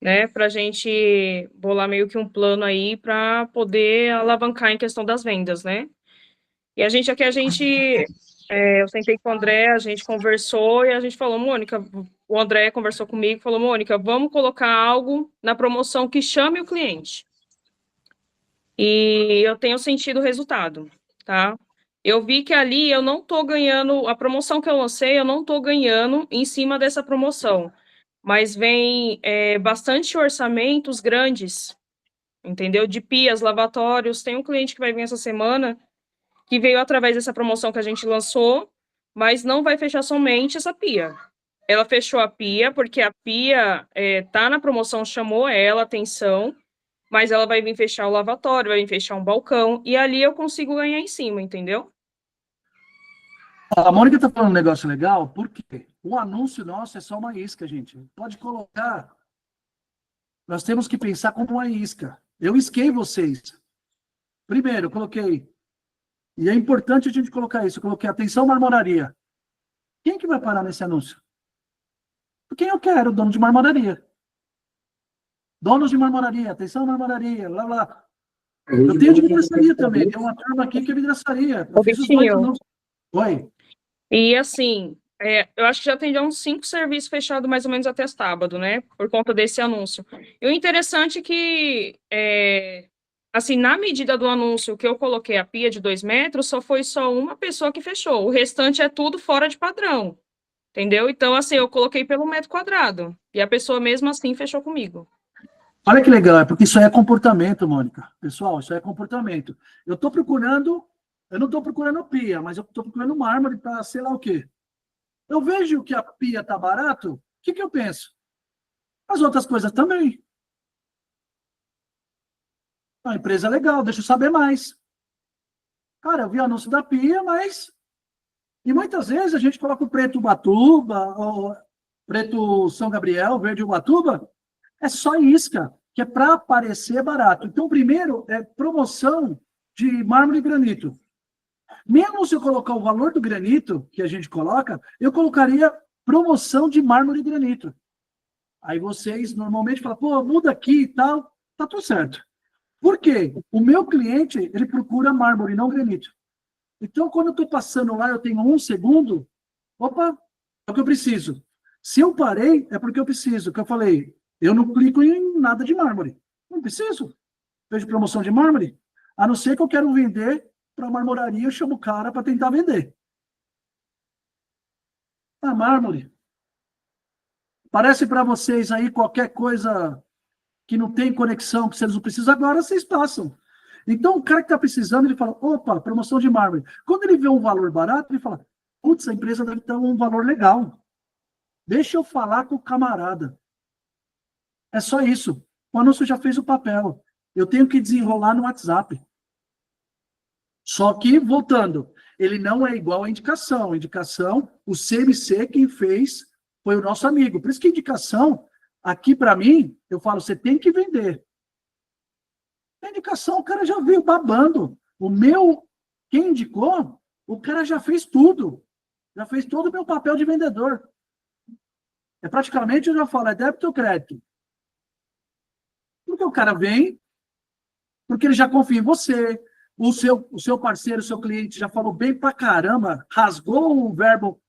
né? Para a gente bolar meio que um plano aí para poder alavancar em questão das vendas, né? E eu sentei com o André, a gente conversou e a gente falou, Mônica, o André conversou comigo, falou, Mônica, vamos colocar algo na promoção que chame o cliente. E eu tenho sentido o resultado, tá? Eu vi que ali eu não estou ganhando, a promoção que eu lancei, eu não estou ganhando em cima dessa promoção, mas vem bastante orçamentos grandes, entendeu? De pias, lavatórios. Tem um cliente que vai vir essa semana, que veio através dessa promoção que a gente lançou, mas não vai fechar somente essa pia. Ela fechou a pia, porque a pia tá na promoção, chamou ela, atenção, mas ela vai vir fechar o lavatório, vai vir fechar um balcão, e ali eu consigo ganhar em cima, entendeu? A Mônica tá falando um negócio legal, porque o anúncio nosso é só uma isca, gente. Pode colocar. Nós temos que pensar como uma isca. Eu isquei vocês. Primeiro, eu coloquei. E é importante a gente colocar isso. Eu coloquei atenção marmoraria. Quem que vai parar nesse anúncio? Quem eu quero? Dono de marmoraria. Donos de marmoraria, atenção marmoraria, lá, lá. Eu tenho de vidraçaria também. Tem uma turma aqui que é vidraçaria. Eu fiz os dois anúncios. Oi. E assim, eu acho que já tem uns 5 serviços fechados mais ou menos até sábado, né? Por conta desse anúncio. E o interessante é que, assim, na medida do anúncio que eu coloquei a pia de 2 metros, foi só uma pessoa que fechou. O restante é tudo fora de padrão. Entendeu? Então, assim, eu coloquei pelo metro quadrado. E a pessoa mesmo assim fechou comigo. Olha que legal, é porque isso aí é comportamento, Mônica. Pessoal, isso aí é comportamento. Eu não estou procurando pia, mas eu estou procurando mármore para sei lá o quê. Eu vejo que a pia está barato, o que eu penso? As outras coisas também. A empresa é legal, deixa eu saber mais. Cara, eu vi o anúncio da pia, mas... E muitas vezes a gente coloca o preto Ubatuba, ou preto São Gabriel, verde Ubatuba, é só isca, que é para parecer barato. Então, primeiro, é promoção de mármore e granito. Mesmo se eu colocar o valor do granito, que a gente coloca, eu colocaria promoção de mármore e granito. Aí vocês normalmente falam, pô, muda aqui e tal, tá tudo certo. Por quê? O meu cliente, ele procura mármore, não granito. Então, quando eu estou passando lá, eu tenho 1 segundo, opa, é o que eu preciso. Se eu parei, é porque eu preciso, que eu falei, eu não clico em nada de mármore. Não preciso. Vejo promoção de mármore. A não ser que eu quero vender para marmoraria, eu chamo o cara para tentar vender. Ah, mármore. Parece para vocês aí qualquer coisa que não tem conexão, que vocês não precisam, agora vocês passam. Então, o cara que está precisando, ele fala, opa, promoção de mármore. Quando ele vê um valor barato, ele fala, putz, a empresa deve ter um valor legal. Deixa eu falar com o camarada. É só isso. O anúncio já fez o papel. Eu tenho que desenrolar no WhatsApp. Só que, voltando, ele não é igual à indicação. A indicação, o CMC, quem fez foi o nosso amigo. Por isso que a indicação, aqui para mim, eu falo, você tem que vender. A indicação, o cara já veio babando. Quem indicou, o cara já fez tudo. Já fez todo o meu papel de vendedor. Praticamente, eu já falo, é débito ou crédito? Porque o cara vem, porque ele já confia em você, o seu parceiro, o seu cliente já falou bem pra caramba, rasgou o verbo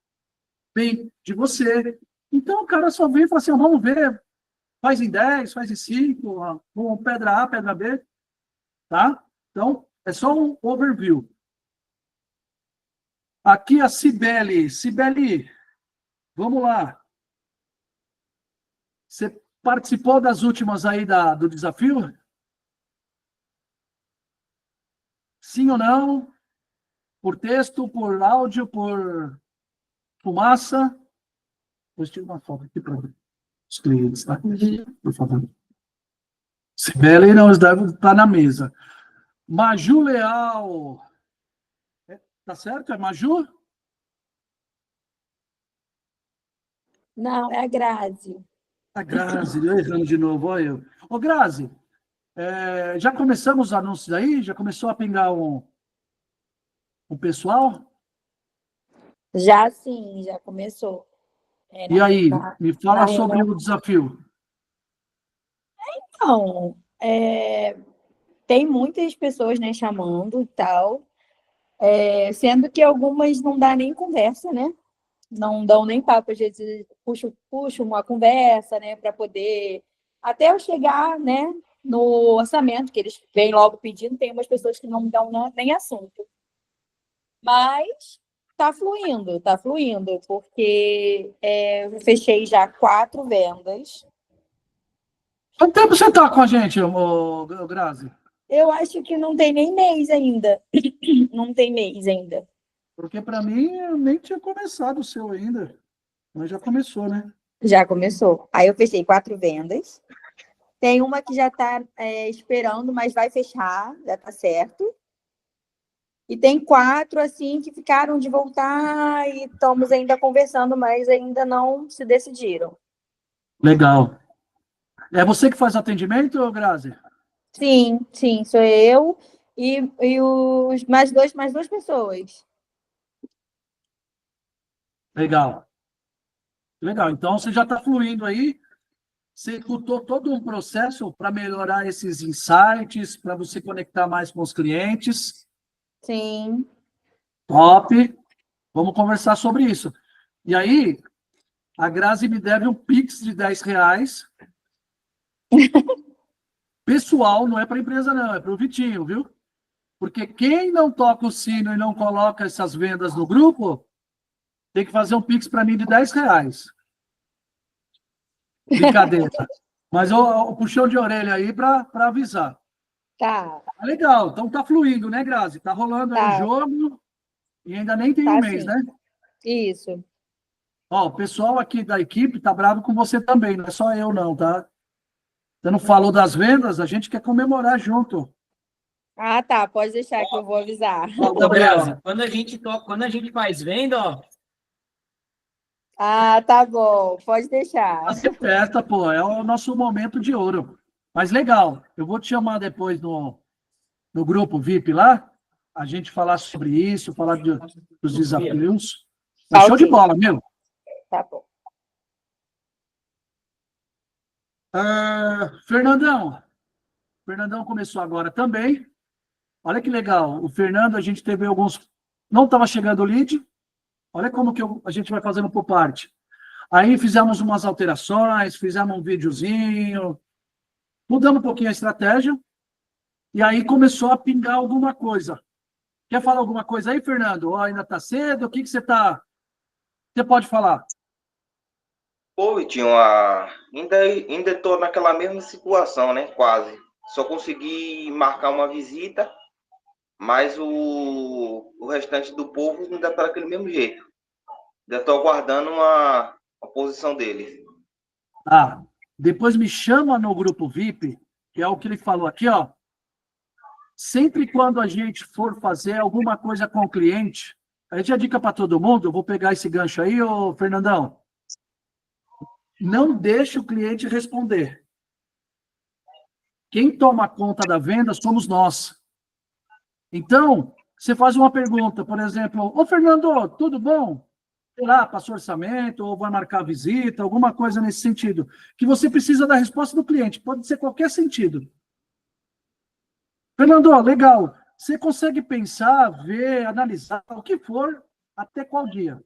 bem de você. Então, o cara só vem e fala assim, vamos ver, faz em 10, faz em 5, com pedra A, pedra B, tá? Então, é só um overview. Aqui a Cibele. Cibele, vamos lá. Você participou das últimas aí do desafio? Sim ou não? Por texto, por áudio, por fumaça? Vou tirar uma foto aqui para os clientes, tá? Por favor. Sibeli não deve estar na mesa. Maju Leal. Tá certo? É Maju? Não, é a Grazi. A Grazi, eu errando de novo, olha eu. Ô, Grazi, já começamos os anúncios aí? Já começou a pingar um pessoal? Já sim, já começou. E aí, me fala sobre o desafio. Então, tem muitas pessoas, né, chamando e tal, sendo que algumas não dá nem conversa, né? Não dão nem papo, às vezes puxo uma conversa, né, para poder até eu chegar, né, no orçamento, que eles vêm logo pedindo, tem umas pessoas que não dão nem assunto. Mas tá fluindo, porque eu fechei já 4 vendas. Quanto tempo você está com a gente, Grazi? Eu acho que não tem nem mês ainda. Não tem mês ainda. Porque para mim, eu nem tinha começado o seu ainda. Mas já começou, né? Já começou. Aí eu fechei 4 vendas. Tem uma que já está esperando, mas vai fechar, já está certo. E tem 4, assim, que ficaram de voltar e estamos ainda conversando, mas ainda não se decidiram. Legal. É você que faz atendimento, Grazi? Sim, sim, sou eu e os mais duas pessoas. Legal. Legal. Então, você já está fluindo aí. Você executou todo um processo para melhorar esses insights, para você conectar mais com os clientes. Sim. Top. Vamos conversar sobre isso. E aí, a Grazi me deve um Pix de R$10. Pessoal, não é para a empresa, não, é para o Vitinho, viu? Porque quem não toca o sino e não coloca essas vendas no grupo, tem que fazer um Pix para mim de R$10. Brincadeira. Mas o puxão de orelha aí para avisar. Tá, Legal, então tá fluindo, né, Grazi? Tá rolando aí o tá, jogo e ainda nem tem um tá mês, sim. né? Isso. Ó, o pessoal aqui da equipe tá bravo com você também, não é só eu não, tá? Você não falou das vendas, a gente quer comemorar junto. Ah, tá, pode deixar que eu vou avisar. Ó, Ô, Gabriel. Grazi, quando a gente faz venda, ó, Ah, tá bom, pode deixar. Fazer festa, pô, é o nosso momento de ouro. Mas legal, eu vou te chamar depois no grupo VIP lá, a gente falar sobre isso, falar dos desafios. Mas show de Ok. bola, meu. Tá bom. Fernandão. Fernandão começou agora também. Olha que legal. O Fernando, a gente teve alguns. Não estava chegando o lead. Olha como que a gente vai fazendo por parte. Aí fizemos umas alterações, fizemos um videozinho, mudamos um pouquinho a estratégia. E aí começou a pingar alguma coisa. Quer falar alguma coisa aí, Fernando? Ou ainda está cedo? O que você está. Você pode falar? Pô, Vitinho, ainda estou naquela mesma situação, né? Quase. Só consegui marcar uma visita, mas o restante do povo ainda está daquele mesmo jeito. Ainda estou aguardando a posição deles. Ah, depois me chama no grupo VIP, que é o que ele falou aqui, ó. Sempre quando a gente for fazer alguma coisa com o cliente, a gente já dica para todo mundo, eu vou pegar esse gancho aí, ô Fernandão. Não deixe o cliente responder. Quem toma conta da venda somos nós. Então, você faz uma pergunta, por exemplo, ô Fernando, tudo bom? Sei lá, passou orçamento, ou vai marcar visita, alguma coisa nesse sentido, que você precisa da resposta do cliente, pode ser qualquer sentido. Fernando, legal, você consegue pensar, ver, analisar, o que for, até qual dia?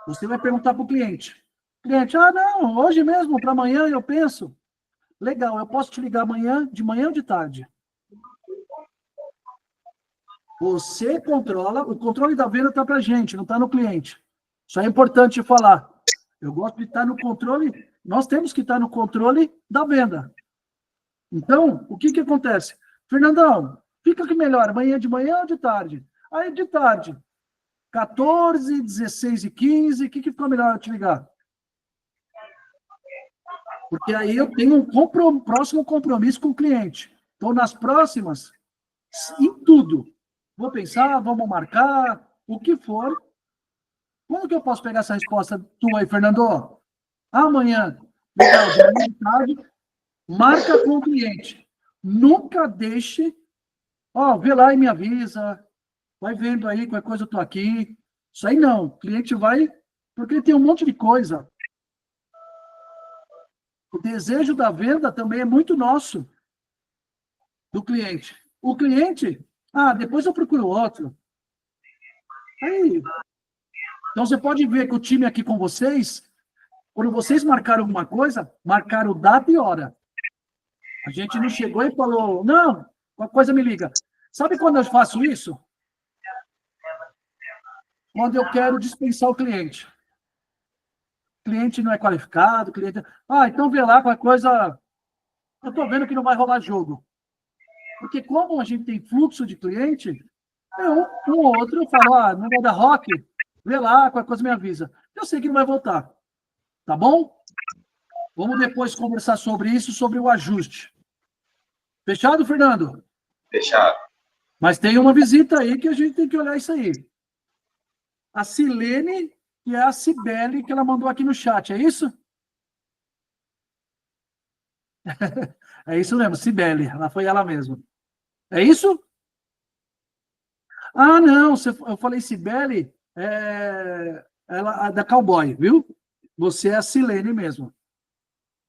Você vai perguntar para o cliente. Cliente, não, hoje mesmo, para amanhã eu penso. Legal, eu posso te ligar amanhã, de manhã ou de tarde? Você controla, o controle da venda está para a gente, não está no cliente. Isso é importante falar. Eu gosto de estar no controle, nós temos que estar no controle da venda. Então, o que acontece? Fernandão, fica que melhor, amanhã de manhã ou de tarde? Aí de tarde, 14, 16 e 15, o que ficou melhor eu te ligar? Porque aí eu tenho um próximo compromisso com o cliente. Então, nas próximas, em tudo, vou pensar, vamos marcar, o que for. Como que eu posso pegar essa resposta tua aí, Fernando? Amanhã, legal, de manhã de tarde, marca com o cliente. Nunca deixe, vê lá e me avisa, vai vendo aí, qualquer coisa eu tô aqui. Isso aí não, o cliente vai, porque ele tem um monte de coisa. O desejo da venda também é muito nosso, do cliente. O cliente, depois eu procuro outro. Aí, então você pode ver que o time aqui com vocês, quando vocês marcaram alguma coisa, marcaram data e hora. A gente não chegou e falou, não, qualquer coisa me liga. Sabe quando eu faço isso? Quando eu quero dispensar o cliente. O cliente não é qualificado, o cliente... então vê lá qualquer coisa... Eu estou vendo que não vai rolar jogo. Porque como a gente tem fluxo de cliente, Um ou outro eu falo, não vai dar rock, vê lá, qualquer coisa me avisa. Eu sei que não vai voltar, tá bom? Vamos depois conversar sobre isso, sobre o ajuste. Fechado, Fernando? Fechado. Mas tem uma visita aí que a gente tem que olhar isso aí. A Silene e a Cibele, que ela mandou aqui no chat, é isso? É isso mesmo, Cibele, ela foi ela mesma. É isso? Ah, não, eu falei Cibele, ela é da Cowboy, viu? Você é a Silene mesmo.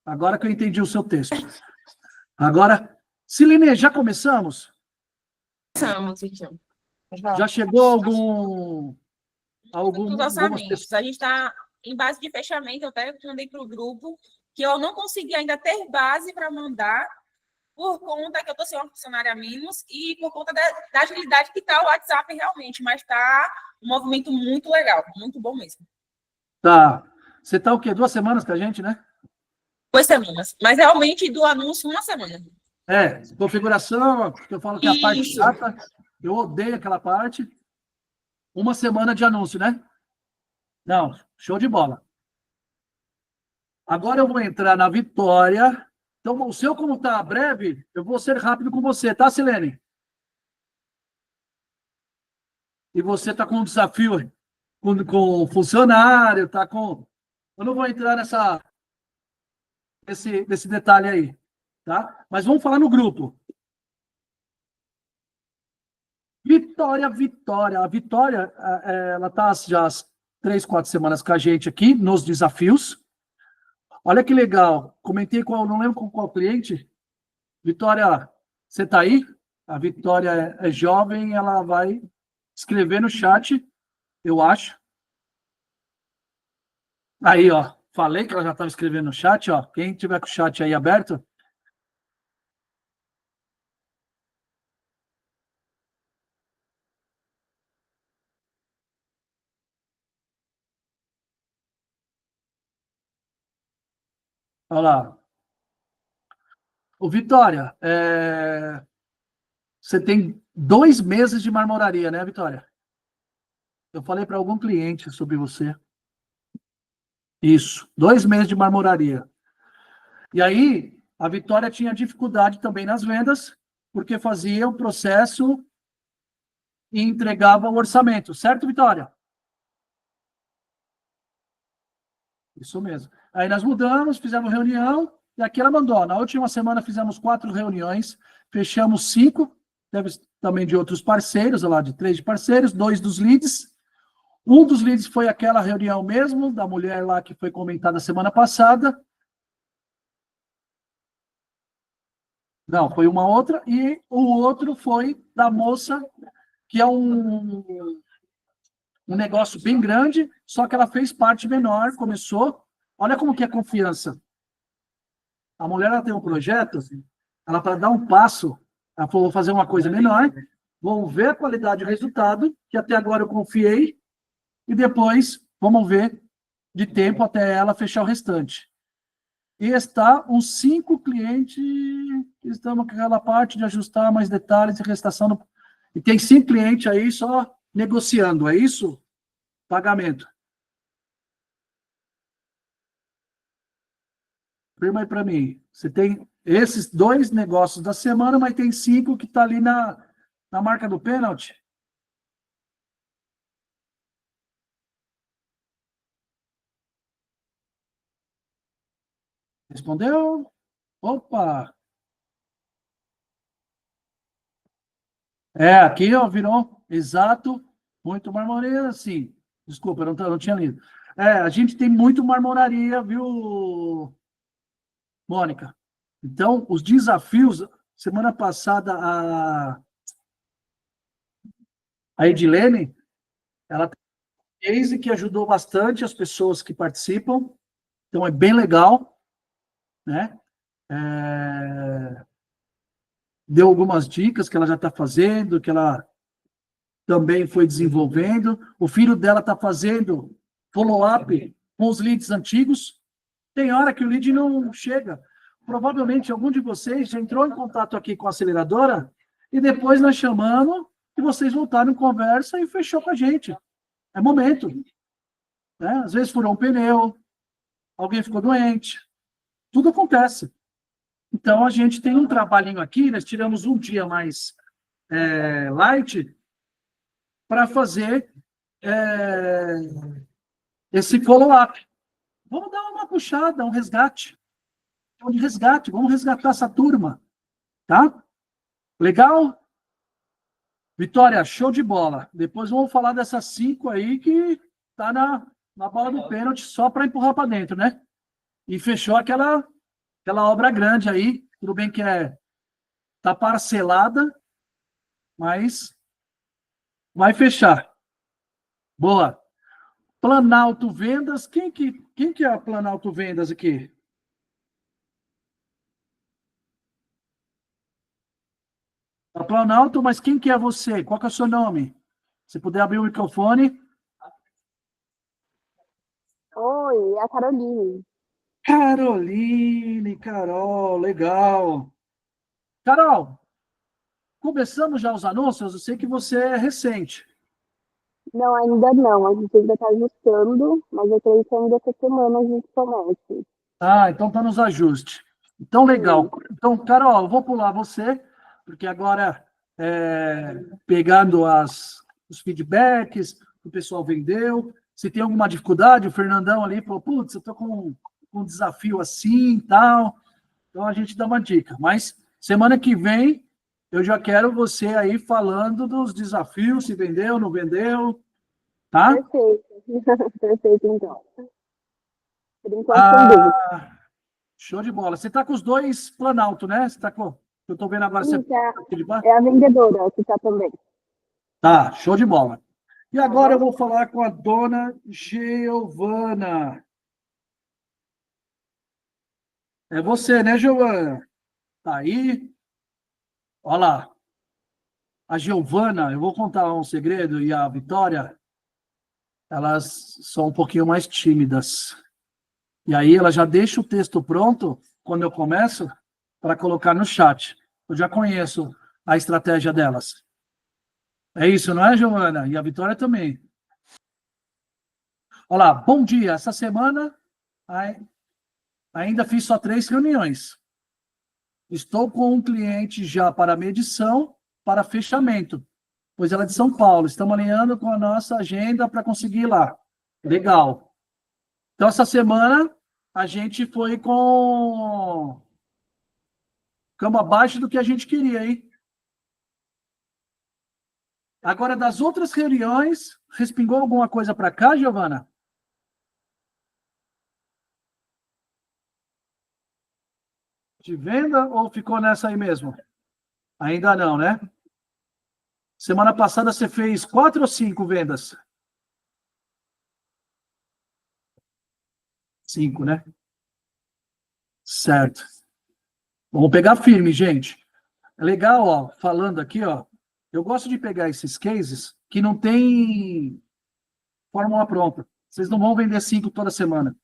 Agora que eu entendi o seu texto. Agora, Silene, já começamos? Começamos, então. Já chegou algumas Dos orçamentos. pessoas? A gente está em base de fechamento, eu até mandei para o grupo, que eu não consegui ainda ter base para mandar, por conta que eu estou sem uma funcionária a menos e por conta da agilidade que está o WhatsApp realmente, mas está um movimento muito legal, muito bom mesmo. Tá. Você tá o quê? 2 semanas com a gente, né? 2 semanas, mas realmente do anúncio 1 semana. Configuração, que eu falo que é a parte Isso. chata, eu odeio aquela parte. 1 semana de anúncio, né? Não, show de bola. Agora eu vou entrar na Vitória. Então, o seu, como está breve, eu vou ser rápido com você, tá, Silene? E você está com um desafio com funcionário, tá com... Eu não vou entrar nesse detalhe aí, tá? Mas vamos falar no grupo. Vitória. A Vitória, ela está já há 3, 4 semanas com a gente aqui, nos desafios. Olha que legal. Comentei não lembro com qual cliente. Vitória, você está aí? A Vitória é jovem, ela vai escrever no chat, eu acho. Aí, ó. Falei que ela já estava escrevendo no chat, ó. Quem tiver com o chat aí aberto. Olha lá. Ô, Vitória, você tem 2 meses de marmoraria, né, Vitória? Eu falei para algum cliente sobre você. Isso, 2 meses de marmoraria. E aí, a Vitória tinha dificuldade também nas vendas, porque fazia o processo e entregava o orçamento. Certo, Vitória? Isso mesmo. Aí nós mudamos, fizemos reunião, e aqui ela mandou. Na última semana fizemos 4 reuniões, fechamos 5, teve também de outros parceiros, lá de 3 de parceiros, 2 dos leads. Um dos leads foi aquela reunião mesmo, da mulher lá que foi comentada semana passada. Não, foi uma outra. E o outro foi da moça, que é um negócio bem grande, só que ela fez parte menor, começou. Olha como que é confiança. A mulher, ela tem um projeto, ela para dar um passo, ela falou, vou fazer uma coisa menor, vamos ver a qualidade do resultado, que até agora eu confiei, e depois vamos ver de tempo até ela fechar o restante. E está uns 5 clientes que estão naquela parte de ajustar mais detalhes e restação. E tem 5 clientes aí só negociando, é isso? Pagamento. Firma aí para mim. Você tem esses 2 negócios da semana, mas tem 5 que está ali na marca do pênalti. Respondeu? Opa! Aqui, ó, virou exato, muito marmoraria, sim. Desculpa, eu não tinha lido. A gente tem muito marmoraria, viu, Mônica? Então, os desafios, semana passada, a Edilene, ela tem um case que ajudou bastante as pessoas que participam, então é bem legal, né? Deu algumas dicas que ela já está fazendo, que ela também foi desenvolvendo. O filho dela está fazendo follow-up com os leads antigos. Tem hora que o lead não chega. Provavelmente algum de vocês já entrou em contato aqui com a aceleradora e depois nós chamamos e vocês voltaram em conversa e fechou com a gente. É momento. Né? Às vezes furou um pneu, alguém ficou doente, tudo acontece. Então, a gente tem um trabalhinho aqui, nós tiramos um dia mais light para fazer esse follow-up. Vamos dar uma puxada, um resgate. Vamos resgatar essa turma. Tá? Legal? Vitória, show de bola. Depois vamos falar dessas 5 aí que tá na bola do pênalti só para empurrar para dentro, né? E fechou aquela obra grande aí. Tudo bem que tá parcelada, mas vai fechar. Boa. Planalto Vendas. Quem que é a Planalto Vendas aqui? A Planalto, mas quem que é você? Qual que é o seu nome? Se puder abrir o microfone. Oi, é a Caroline. Caroline, Carol, legal. Carol, começamos já os anúncios? Eu sei que você é recente. Não, ainda não. A gente ainda está ajustando, mas eu creio que ainda essa semana a gente comece. Ah, então tá nos ajustes. Então, legal. Então, Carol, eu vou pular você, porque agora, pegando os feedbacks, o pessoal vendeu. Se tem alguma dificuldade, o Fernandão ali falou, putz, eu tô com um desafio assim e tal. Então, a gente dá uma dica. Mas, semana que vem, eu já quero você aí falando dos desafios, se vendeu, não vendeu, tá? Perfeito. Perfeito, então. Por enquanto, sem dúvida. Show de bola. Você tá com os 2 Planalto, né? Você tá com... Eu tô vendo agora. Sim, Você... é a vendedora que está também. Tá, show de bola. E agora eu vou falar com a dona Giovana. É você, né, Giovana? Tá aí. Olha lá. A Giovana, eu vou contar um segredo, e a Vitória, elas são um pouquinho mais tímidas. E aí ela já deixa o texto pronto, quando eu começo, para colocar no chat. Eu já conheço a estratégia delas. É isso, não é, Giovana? E a Vitória também. Olá, bom dia. Essa semana ainda fiz só 3 reuniões. Estou com um cliente já para medição, para fechamento, pois ela é de São Paulo. Estamos alinhando com a nossa agenda para conseguir ir lá. Legal. Então, essa semana, a gente foi com cama abaixo do que a gente queria, hein? Agora, das outras reuniões, respingou alguma coisa para cá, Giovana? De venda ou ficou nessa aí mesmo? Ainda não, né? Semana passada você fez 4 ou 5 vendas? 5, né? Certo. Vamos pegar firme, gente. É legal, ó, falando aqui, ó. Eu gosto de pegar esses cases que não tem fórmula pronta. Vocês não vão vender 5 toda semana.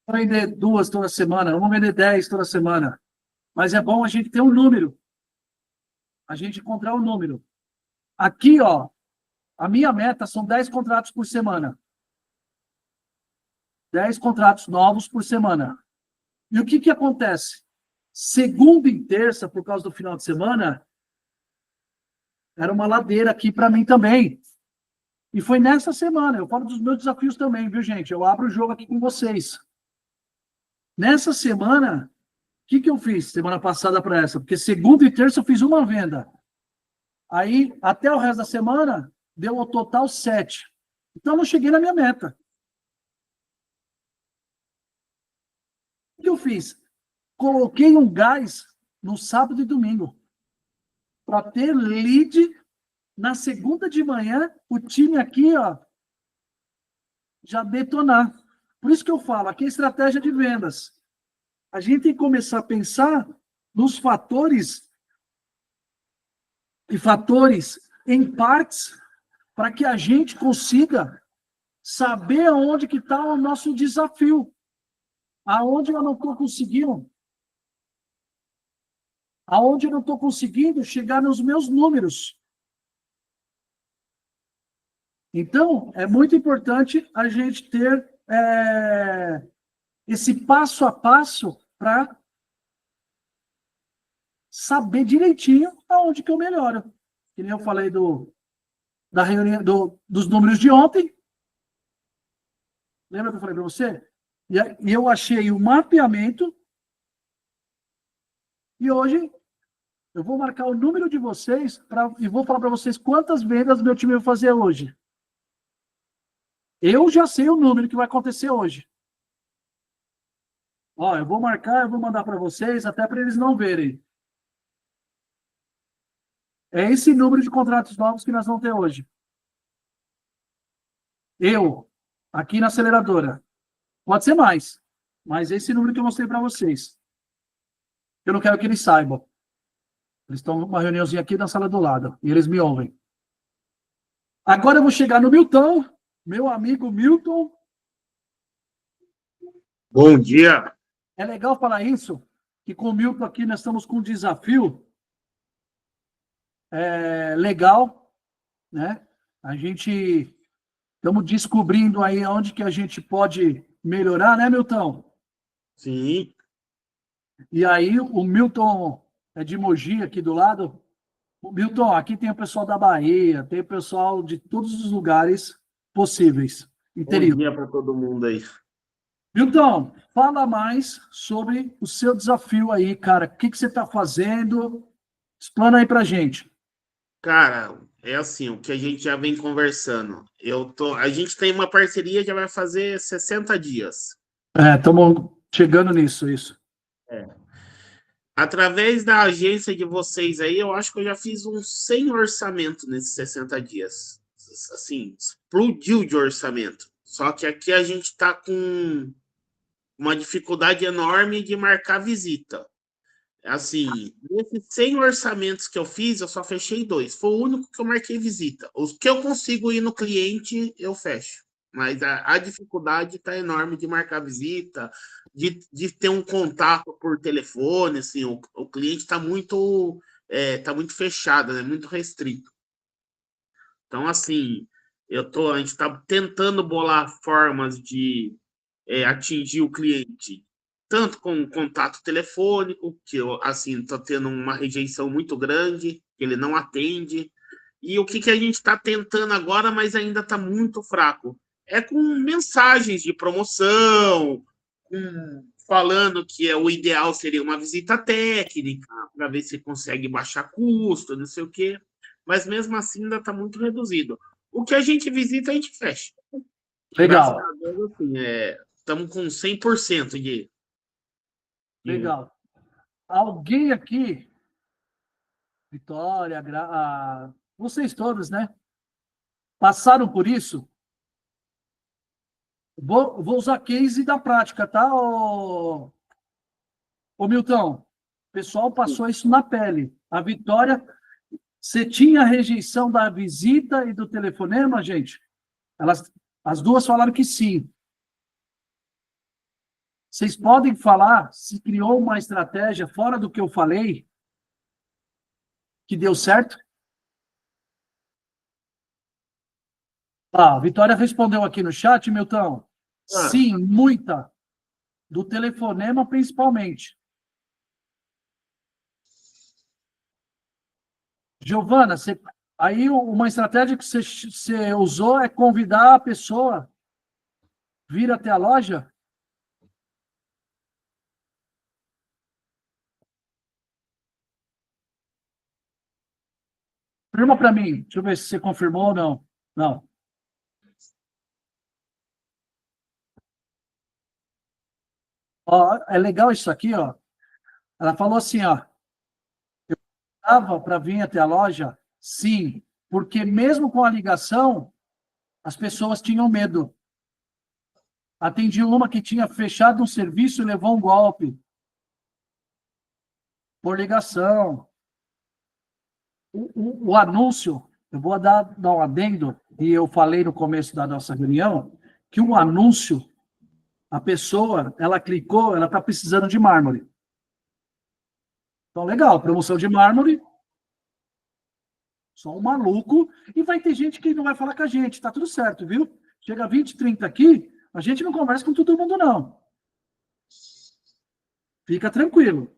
Vão vender 2 toda semana, não vão vender 10 toda semana. Mas é bom a gente ter um número. A gente encontrar um número. Aqui, ó, a minha meta são 10 contratos por semana. 10 contratos novos por semana. E o que acontece? Segunda e terça, por causa do final de semana, era uma ladeira aqui para mim também. E foi nessa semana. Eu falo dos meus desafios também, viu, gente? Eu abro o jogo aqui com vocês. Nessa semana, o que eu fiz semana passada para essa? Porque segunda e terça eu fiz uma venda. Aí, até o resto da semana, deu ao total 7. Então, eu não cheguei na minha meta. O que eu fiz? Coloquei um gás no sábado e domingo. Para ter lead na segunda de manhã, o time aqui, ó, já detonar. Por isso que eu falo, aqui é estratégia de vendas. A gente tem que começar a pensar nos fatores e fatores em partes para que a gente consiga saber aonde que está o nosso desafio. Aonde eu não estou conseguindo. aonde eu não estou conseguindo chegar nos meus números. Então, é muito importante a gente ter esse passo a passo para saber direitinho aonde que eu melhoro. Que nem eu falei da reunião, dos números de ontem. Lembra que eu falei para você? E eu achei o mapeamento. E hoje eu vou marcar o número de vocês e vou falar para vocês quantas vendas meu time vai fazer hoje. Eu já sei o número que vai acontecer hoje. Ó, eu vou marcar, eu vou mandar para vocês, até para eles não verem. É esse número de contratos novos que nós vamos ter hoje. Eu, aqui na aceleradora. Pode ser mais, mas esse número que eu mostrei para vocês. Eu não quero que eles saibam. Eles estão numa reuniãozinha aqui na sala do lado, e eles me ouvem. Agora eu vou chegar no Milton, meu amigo Milton. Bom dia. É legal falar isso, que com o Milton aqui nós estamos com um desafio legal, né? A gente estamos descobrindo aí onde que a gente pode melhorar, né, Milton? Sim. E aí o Milton é de Mogi, aqui do lado. O Milton, aqui tem o pessoal da Bahia, tem o pessoal de todos os lugares possíveis. Interior. Bom dia para todo mundo aí. Milton, fala mais sobre o seu desafio aí, cara. O que você está fazendo? Explana aí pra gente. Cara, é assim, o que a gente já vem conversando. A gente tem uma parceria, já vai fazer 60 dias. Estamos chegando nisso, isso. Através da agência de vocês aí, eu acho que eu já fiz uns 100 orçamentos nesses 60 dias. Assim, explodiu de orçamento. Só que aqui a gente está com uma dificuldade enorme de marcar visita. Assim, nesses 100 orçamentos que eu fiz, eu só fechei 2. Foi o único que eu marquei visita. Os que eu consigo ir no cliente, eu fecho. Mas a dificuldade está enorme de marcar visita, de ter um contato por telefone. Assim, o cliente está muito fechado, né? Muito restrito. Então, assim, a gente está tentando bolar formas de atingir o cliente, tanto com contato telefônico, que eu, assim, estou tendo uma rejeição muito grande, que ele não atende. E o que a gente está tentando agora, mas ainda está muito fraco, é com mensagens de promoção, falando que o ideal seria uma visita técnica, para ver se consegue baixar custo, não sei o quê. Mas mesmo assim ainda está muito reduzido. O que a gente visita, a gente fecha. Legal. Graças a Deus, assim, estamos com 100% de... Legal. Alguém aqui, Vitória, vocês todos, né? Passaram por isso? Vou usar case da prática, tá, ô Milton? O pessoal passou isso na pele. A Vitória, você tinha a rejeição da visita e do telefonema, gente? As duas falaram que sim. Vocês podem falar se criou uma estratégia fora do que eu falei que deu certo? A Vitória respondeu aqui no chat, Milton. Sim, muita. Do telefonema, principalmente. Giovana, aí uma estratégia que você usou é convidar a pessoa vir até a loja? Confirma para mim. Deixa eu ver se você confirmou ou não. Não. Ó, é legal isso aqui, ó. Ela falou assim, ó. Eu estava para vir até a loja? Sim, porque mesmo com a ligação, as pessoas tinham medo. Atendi uma que tinha fechado um serviço e levou um golpe. Por ligação. O anúncio, eu vou dar um adendo, e eu falei no começo da nossa reunião, que o anúncio, a pessoa, ela clicou, ela está precisando de mármore. Então, legal, promoção de mármore, só um maluco, e vai ter gente que não vai falar com a gente, tá tudo certo, viu? Chega 20, 30 aqui, a gente não conversa com todo mundo, não. Fica tranquilo,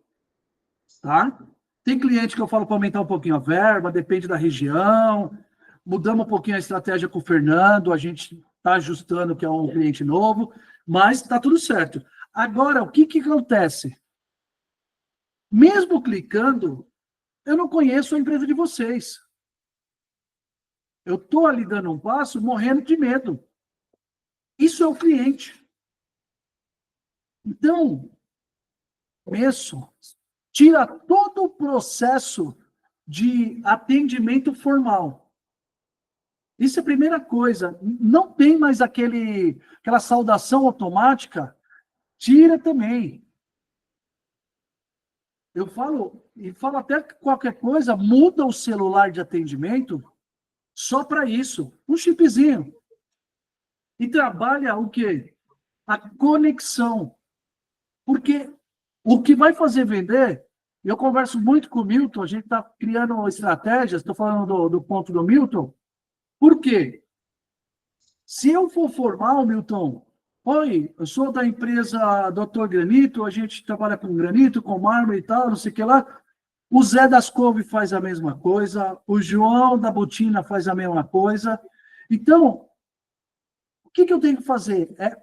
tá? Tem cliente que eu falo para aumentar um pouquinho a verba, depende da região, mudamos um pouquinho a estratégia com o Fernando, a gente está ajustando, que é um cliente novo, mas está tudo certo. Agora, o que acontece? Mesmo clicando, eu não conheço a empresa de vocês. Eu estou ali dando um passo, morrendo de medo. Isso é o cliente. Então, isso tira todo o processo de atendimento formal. Isso é a primeira coisa. Não tem mais aquela saudação automática, tira também. Eu falo, e falo até que qualquer coisa, muda o celular de atendimento só para isso. Um chipzinho. E trabalha o quê? A conexão. Porque o que vai fazer vender, eu converso muito com o Milton, a gente está criando estratégias, estou falando do ponto do Milton. Por quê? Se eu for formal, Milton, oi, eu sou da empresa Dr. Granito, a gente trabalha com granito, com mármore e tal, não sei o que lá. O Zé das Couve faz a mesma coisa, o João da Botina faz a mesma coisa. Então, o que eu tenho que fazer? É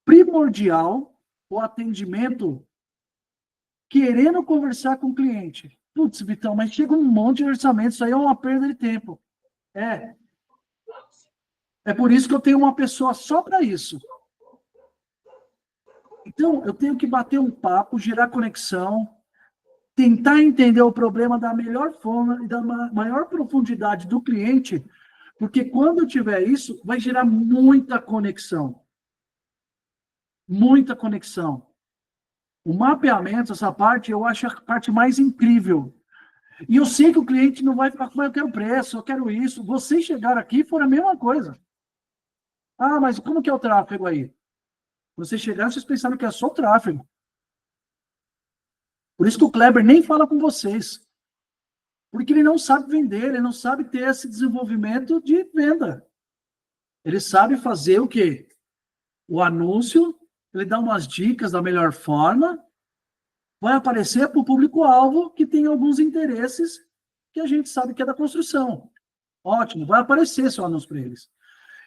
primordial o atendimento querendo conversar com o cliente. Putz, Vitão, mas chega um monte de orçamento, isso aí é uma perda de tempo. É por isso que eu tenho uma pessoa só para isso. Então, eu tenho que bater um papo, gerar conexão, tentar entender o problema da melhor forma e da maior profundidade do cliente, porque quando eu tiver isso, vai gerar muita conexão. Muita conexão. O mapeamento, essa parte, eu acho a parte mais incrível. E eu sei que o cliente não vai ficar, eu quero preço, eu quero isso. Vocês chegaram aqui e foram a mesma coisa. Ah, mas como que é o tráfego aí? Vocês chegaram, vocês pensaram que é só o tráfego. Por isso que o Kleber nem fala com vocês. Porque ele não sabe vender, ele não sabe ter esse desenvolvimento de venda. Ele sabe fazer o quê? O anúncio, ele dá umas dicas da melhor forma, vai aparecer para o público-alvo que tem alguns interesses que a gente sabe que é da construção. Ótimo, vai aparecer seu anúncio para eles.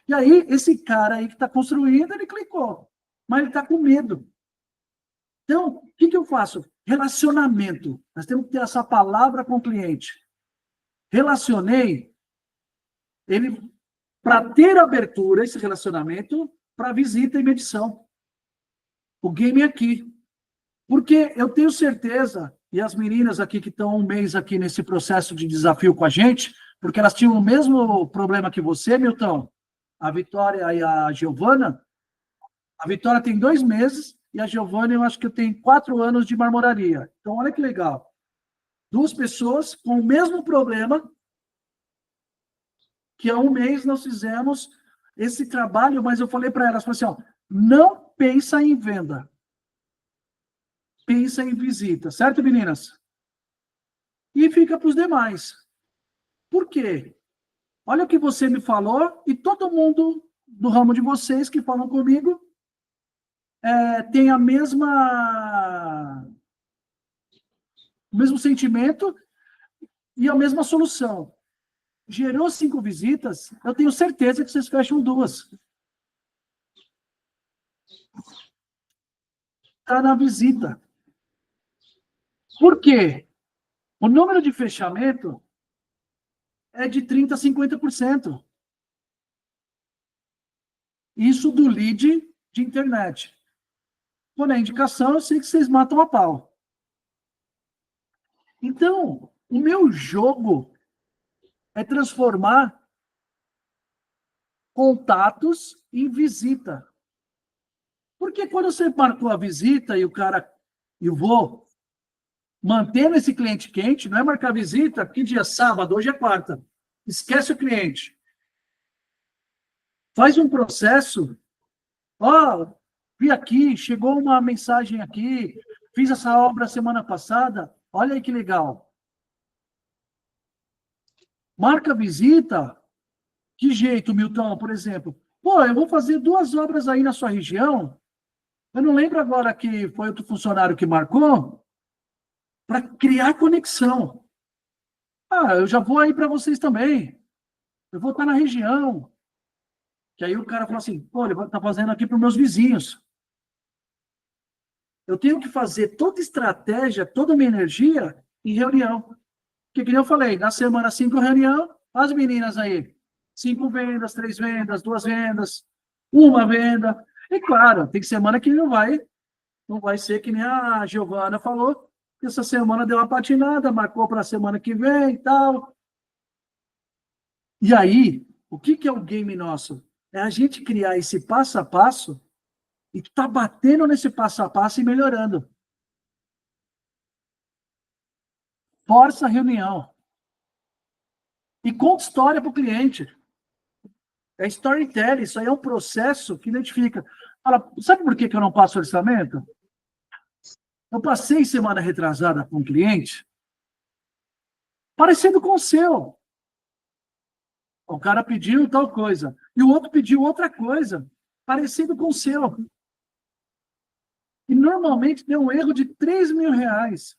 E aí, esse cara aí que está construindo, ele clicou, mas ele está com medo. Então, o que eu faço? Relacionamento. Nós temos que ter essa palavra com o cliente. Relacionei ele para ter abertura, esse relacionamento, para visita e medição. O game é aqui. Porque eu tenho certeza, e as meninas aqui que estão um mês aqui nesse processo de desafio com a gente, porque elas tinham o mesmo problema que você, Milton, a Vitória e a Giovana. A Vitória tem 2 meses e a Giovana, eu acho que tem 4 anos de marmoraria. Então, olha que legal. 2 pessoas com o mesmo problema, que há 1 mês nós fizemos esse trabalho, mas eu falei para elas, falei assim, ó, não pensa em venda. Pensa em visita. Certo, meninas? E fica para os demais. Por quê? Olha o que você me falou e todo mundo do ramo de vocês que falam comigo tem o mesmo sentimento e a mesma solução. Gerou 5 visitas, eu tenho certeza que vocês fecham 2. Está na visita. Por quê? O número de fechamento é de 30% a 50%. Isso do lead de internet. Por a indicação, eu sei que vocês matam a pau. Então, o meu jogo é transformar contatos em visita. Porque quando você marcou a visita e o cara, eu vou mantendo esse cliente quente, não é marcar visita, que dia? Sábado, hoje é quarta. Esquece o cliente. Faz um processo. Vi aqui, chegou uma mensagem aqui, fiz essa obra semana passada. Olha aí que legal. Marca visita. Que jeito, Milton, por exemplo? Pô, eu vou fazer 2 obras aí na sua região. Eu não lembro agora que foi outro funcionário que marcou, para criar conexão. Ah, eu já vou aí para vocês também. Eu vou estar na região. Que aí o cara fala assim, pô, ele está fazendo aqui para os meus vizinhos. Eu tenho que fazer toda estratégia, toda a minha energia em reunião. Porque, que nem eu falei, na semana 5 reunião, as meninas aí, 5 vendas, 3 vendas, 2 vendas, 1 venda. E claro, tem semana que não vai ser que nem a Giovana falou, que essa semana deu uma patinada, marcou para a semana que vem e tal. E aí, o que é o game nosso? É a gente criar esse passo a passo e tá batendo nesse passo a passo e melhorando. Força a reunião. E conta história para o cliente. É storytelling, isso aí é um processo que identifica. Fala, sabe por que eu não passo orçamento? Eu passei semana retrasada com um cliente parecido com o seu. O cara pediu tal coisa. E o outro pediu outra coisa, parecido com o seu. E normalmente deu um erro de R$3.000.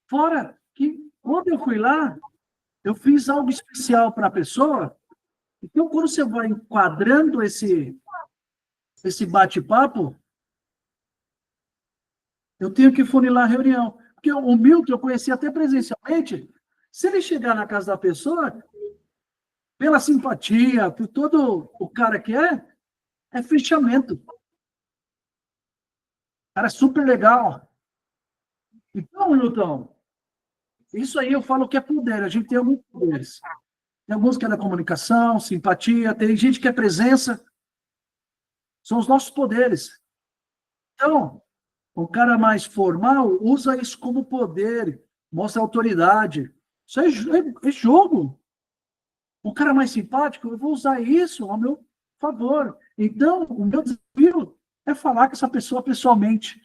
Fora que, quando eu fui lá, eu fiz algo especial para a pessoa. Então, quando você vai enquadrando esse bate-papo, eu tenho que funilar a reunião. Porque o Milton eu conheci até presencialmente. Se ele chegar na casa da pessoa, pela simpatia, por todo o cara que é fechamento. Cara, é super legal. Então, Milton, isso aí eu falo que é poder. A gente tem alguns poderes. Tem alguns que é da comunicação, simpatia, tem gente que é presença. São os nossos poderes. Então, o cara mais formal usa isso como poder, mostra autoridade. Isso é jogo. O cara mais simpático, eu vou usar isso ao meu favor. Então, o meu desafio é falar com essa pessoa pessoalmente,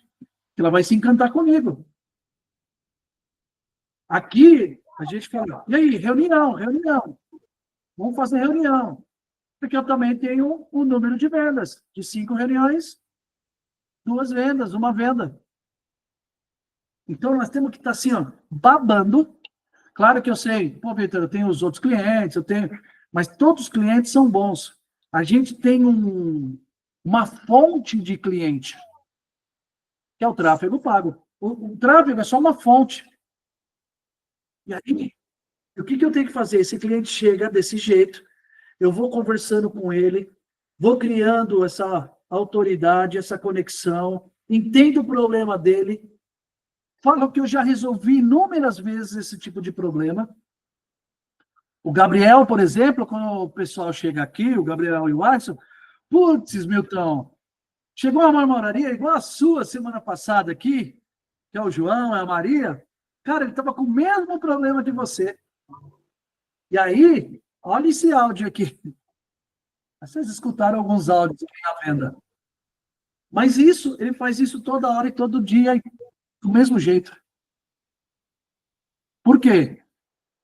que ela vai se encantar comigo. Aqui, a gente fala, e aí, reunião. Vamos fazer reunião. Porque eu também tenho um número de vendas, de 5 reuniões, 2 vendas, 1 venda. Então, nós temos que estar assim, ó, babando. Claro que eu sei, pô, Vitor, eu tenho os outros clientes, mas todos os clientes são bons. A gente tem uma fonte de cliente, que é o tráfego pago. O tráfego é só uma fonte. E aí, o que eu tenho que fazer? Esse cliente chega desse jeito, eu vou conversando com ele, vou criando essa autoridade, essa conexão, entendo o problema dele, falo que eu já resolvi inúmeras vezes esse tipo de problema. O Gabriel, por exemplo, quando o pessoal chega aqui, o Gabriel e o Watson, putz, Milton, chegou uma marmoraria igual a sua semana passada aqui, que é o João, é a Maria. Cara, ele estava com o mesmo problema que você. E aí, olha esse áudio aqui. Vocês escutaram alguns áudios aqui na venda. Mas isso, ele faz isso toda hora e todo dia, do mesmo jeito. Por quê?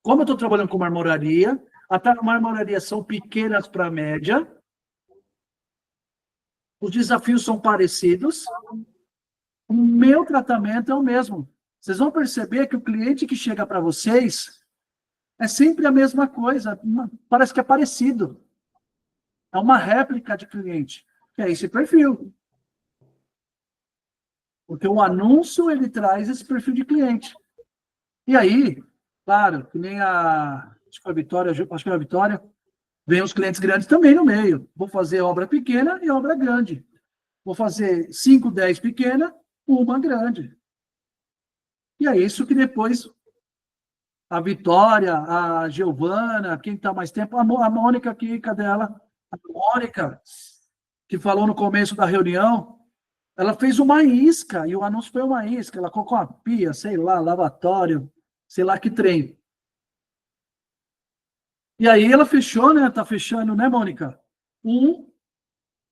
Como eu estou trabalhando com marmoraria, até marmoraria são pequenas para média, os desafios são parecidos, o meu tratamento é o mesmo. Vocês vão perceber que o cliente que chega para vocês é sempre a mesma coisa, parece que é parecido. É uma réplica de cliente, que é esse perfil. Porque o anúncio, ele traz esse perfil de cliente. E aí, claro, que nem acho que a Vitória, vem os clientes grandes também no meio. Vou fazer obra pequena e obra grande. Vou fazer 5, 10 pequena, 1 grande. E é isso que depois a Vitória, a Giovana, quem está mais tempo, a Mônica aqui, cadê ela? A Mônica, que falou no começo da reunião, ela fez uma isca, e o anúncio foi uma isca, ela colocou uma pia, sei lá, lavatório, sei lá que trem. E aí ela fechou, né? Tá fechando, né, Mônica? Um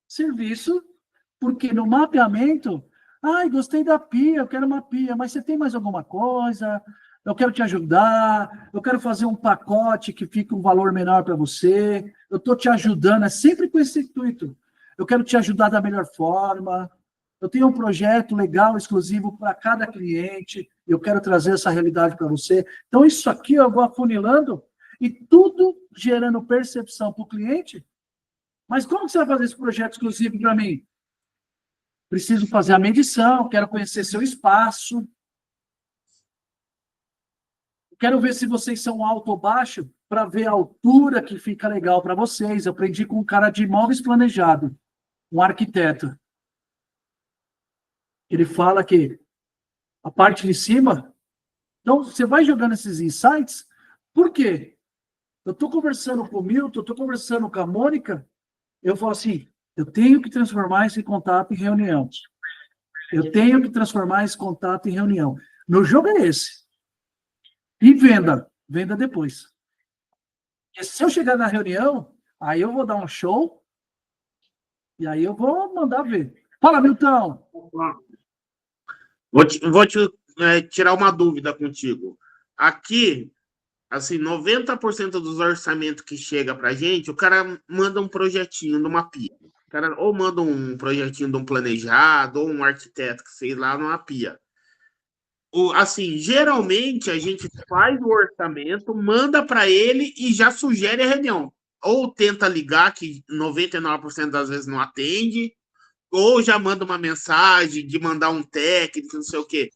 serviço, porque no mapeamento Ai, gostei da pia, eu quero uma pia, mas você tem mais alguma coisa? Eu quero te ajudar, eu quero fazer um pacote que fique um valor menor para você, eu estou te ajudando, é sempre com esse intuito. Eu quero te ajudar da melhor forma, eu tenho um projeto legal, exclusivo para cada cliente, eu quero trazer essa realidade para você. Então, isso aqui eu vou afunilando e tudo gerando percepção para o cliente. Mas como que você vai fazer esse projeto exclusivo para mim? Preciso fazer a medição, quero conhecer seu espaço. Quero ver se vocês são alto ou baixo, para ver a altura que fica legal para vocês. Eu aprendi com um cara de imóveis planejado, um arquiteto. Ele fala que a parte de cima... Então, você vai jogando esses insights, por quê? Eu estou conversando com o Milton, estou conversando com a Mônica, eu falo assim, eu tenho que transformar esse contato em reunião. Eu tenho que transformar esse contato em reunião. Meu jogo é esse. E venda depois. Porque se eu chegar na reunião, aí eu vou dar um show, e aí eu vou mandar ver. Fala, Milton! Vou te tirar uma dúvida contigo. Aqui, assim, 90% dos orçamentos que chega pra gente, o cara manda um projetinho de uma pia. O cara ou manda um projetinho de um planejado, ou um arquiteto que fez lá numa pia. Assim, geralmente a gente faz o orçamento, manda para ele e já sugere a reunião. Ou tenta ligar, que 99% das vezes não atende, ou já manda uma mensagem de mandar um técnico, não sei o quê.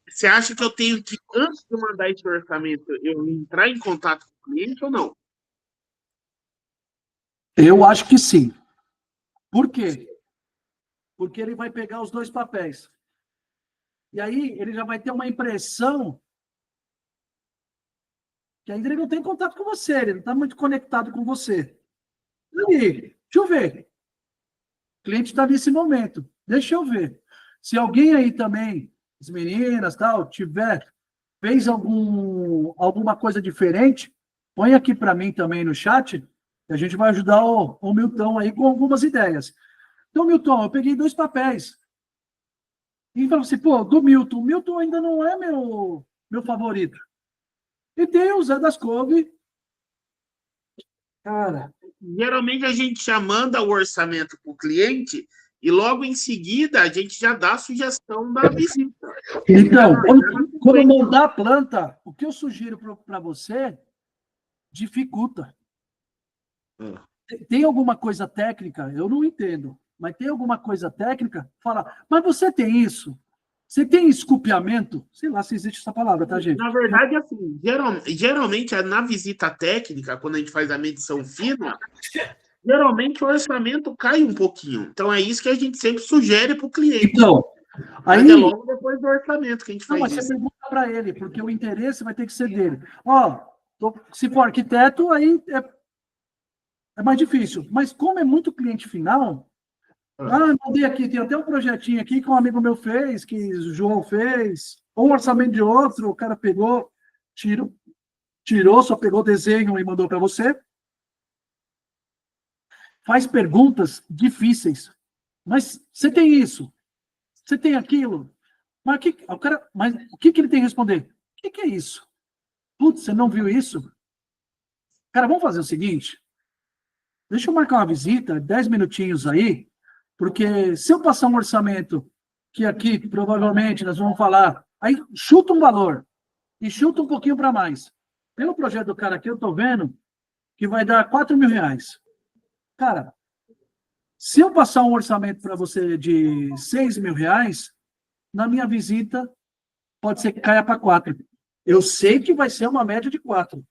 Você acha que eu tenho que, antes de mandar esse orçamento, eu entrar em contato com o cliente ou não? Eu acho que sim. Por quê? Porque ele vai pegar os dois papéis. E aí ele já vai ter uma impressão que ainda ele não tem contato com você, ele não está muito conectado com você. E aí, deixa eu ver. O cliente está nesse momento. Deixa eu ver. Se alguém aí também, as meninas, tal, fez alguma coisa diferente, põe aqui para mim também no chat, e a gente vai ajudar o Milton aí com algumas ideias. Então, Milton, eu peguei 2 papéis. E falou assim, pô, do Milton. O Milton ainda não é meu favorito. E tem o Zé das Couve. Cara... Geralmente a gente já manda o orçamento para o cliente e logo em seguida a gente já dá a sugestão da visita. Então, quando mandar a planta, o que eu sugiro para você, dificulta. Tem alguma coisa técnica? Eu não entendo. Mas tem alguma coisa técnica? Fala, mas você tem isso? Você tem esculpiamento? Sei lá se existe essa palavra, tá, gente? Na verdade, assim, geralmente na visita técnica, quando a gente faz a medição fina, geralmente o orçamento cai um pouquinho. Então é isso que a gente sempre sugere para o cliente. Então, aí... Mas é logo depois do orçamento que a gente faz isso. Mas você pergunta para ele, porque o interesse vai ter que ser dele. Se for arquiteto, aí é mais difícil. Mas como é muito cliente final... mandei aqui, tem até um projetinho aqui que um amigo meu fez, que o João fez, ou um orçamento de outro, o cara pegou, tirou, só pegou o desenho e mandou para você. Faz perguntas difíceis. Mas você tem isso? Você tem aquilo? Mas o que ele tem que responder? O que é isso? Putz, você não viu isso? Cara, vamos fazer o seguinte? Deixa eu marcar uma visita, 10 minutinhos aí, porque se eu passar um orçamento, que aqui provavelmente nós vamos falar, aí chuta um valor e chuta um pouquinho para mais. Pelo projeto do cara aqui, eu estou vendo que vai dar R$4.000. Cara, se eu passar um orçamento para você de R$6.000, na minha visita, pode ser que caia para 4. Eu sei que vai ser uma média de 4.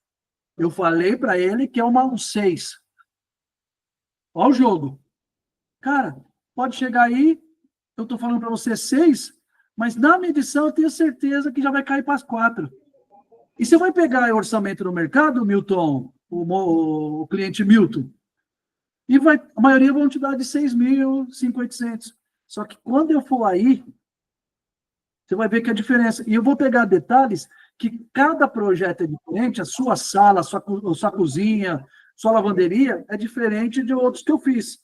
Eu falei para ele que é um 6. Olha o jogo. Cara, pode chegar aí, eu estou falando para você 6, mas na medição eu tenho certeza que já vai cair para as 4. E você vai pegar o orçamento no mercado, Milton, o cliente Milton, e a maioria vão te dar de 6.000, 5.800. Só que quando eu for aí, você vai ver que a diferença. E eu vou pegar detalhes que cada projeto é diferente, a sua sala, a sua cozinha, sua lavanderia é diferente de outros que eu fiz.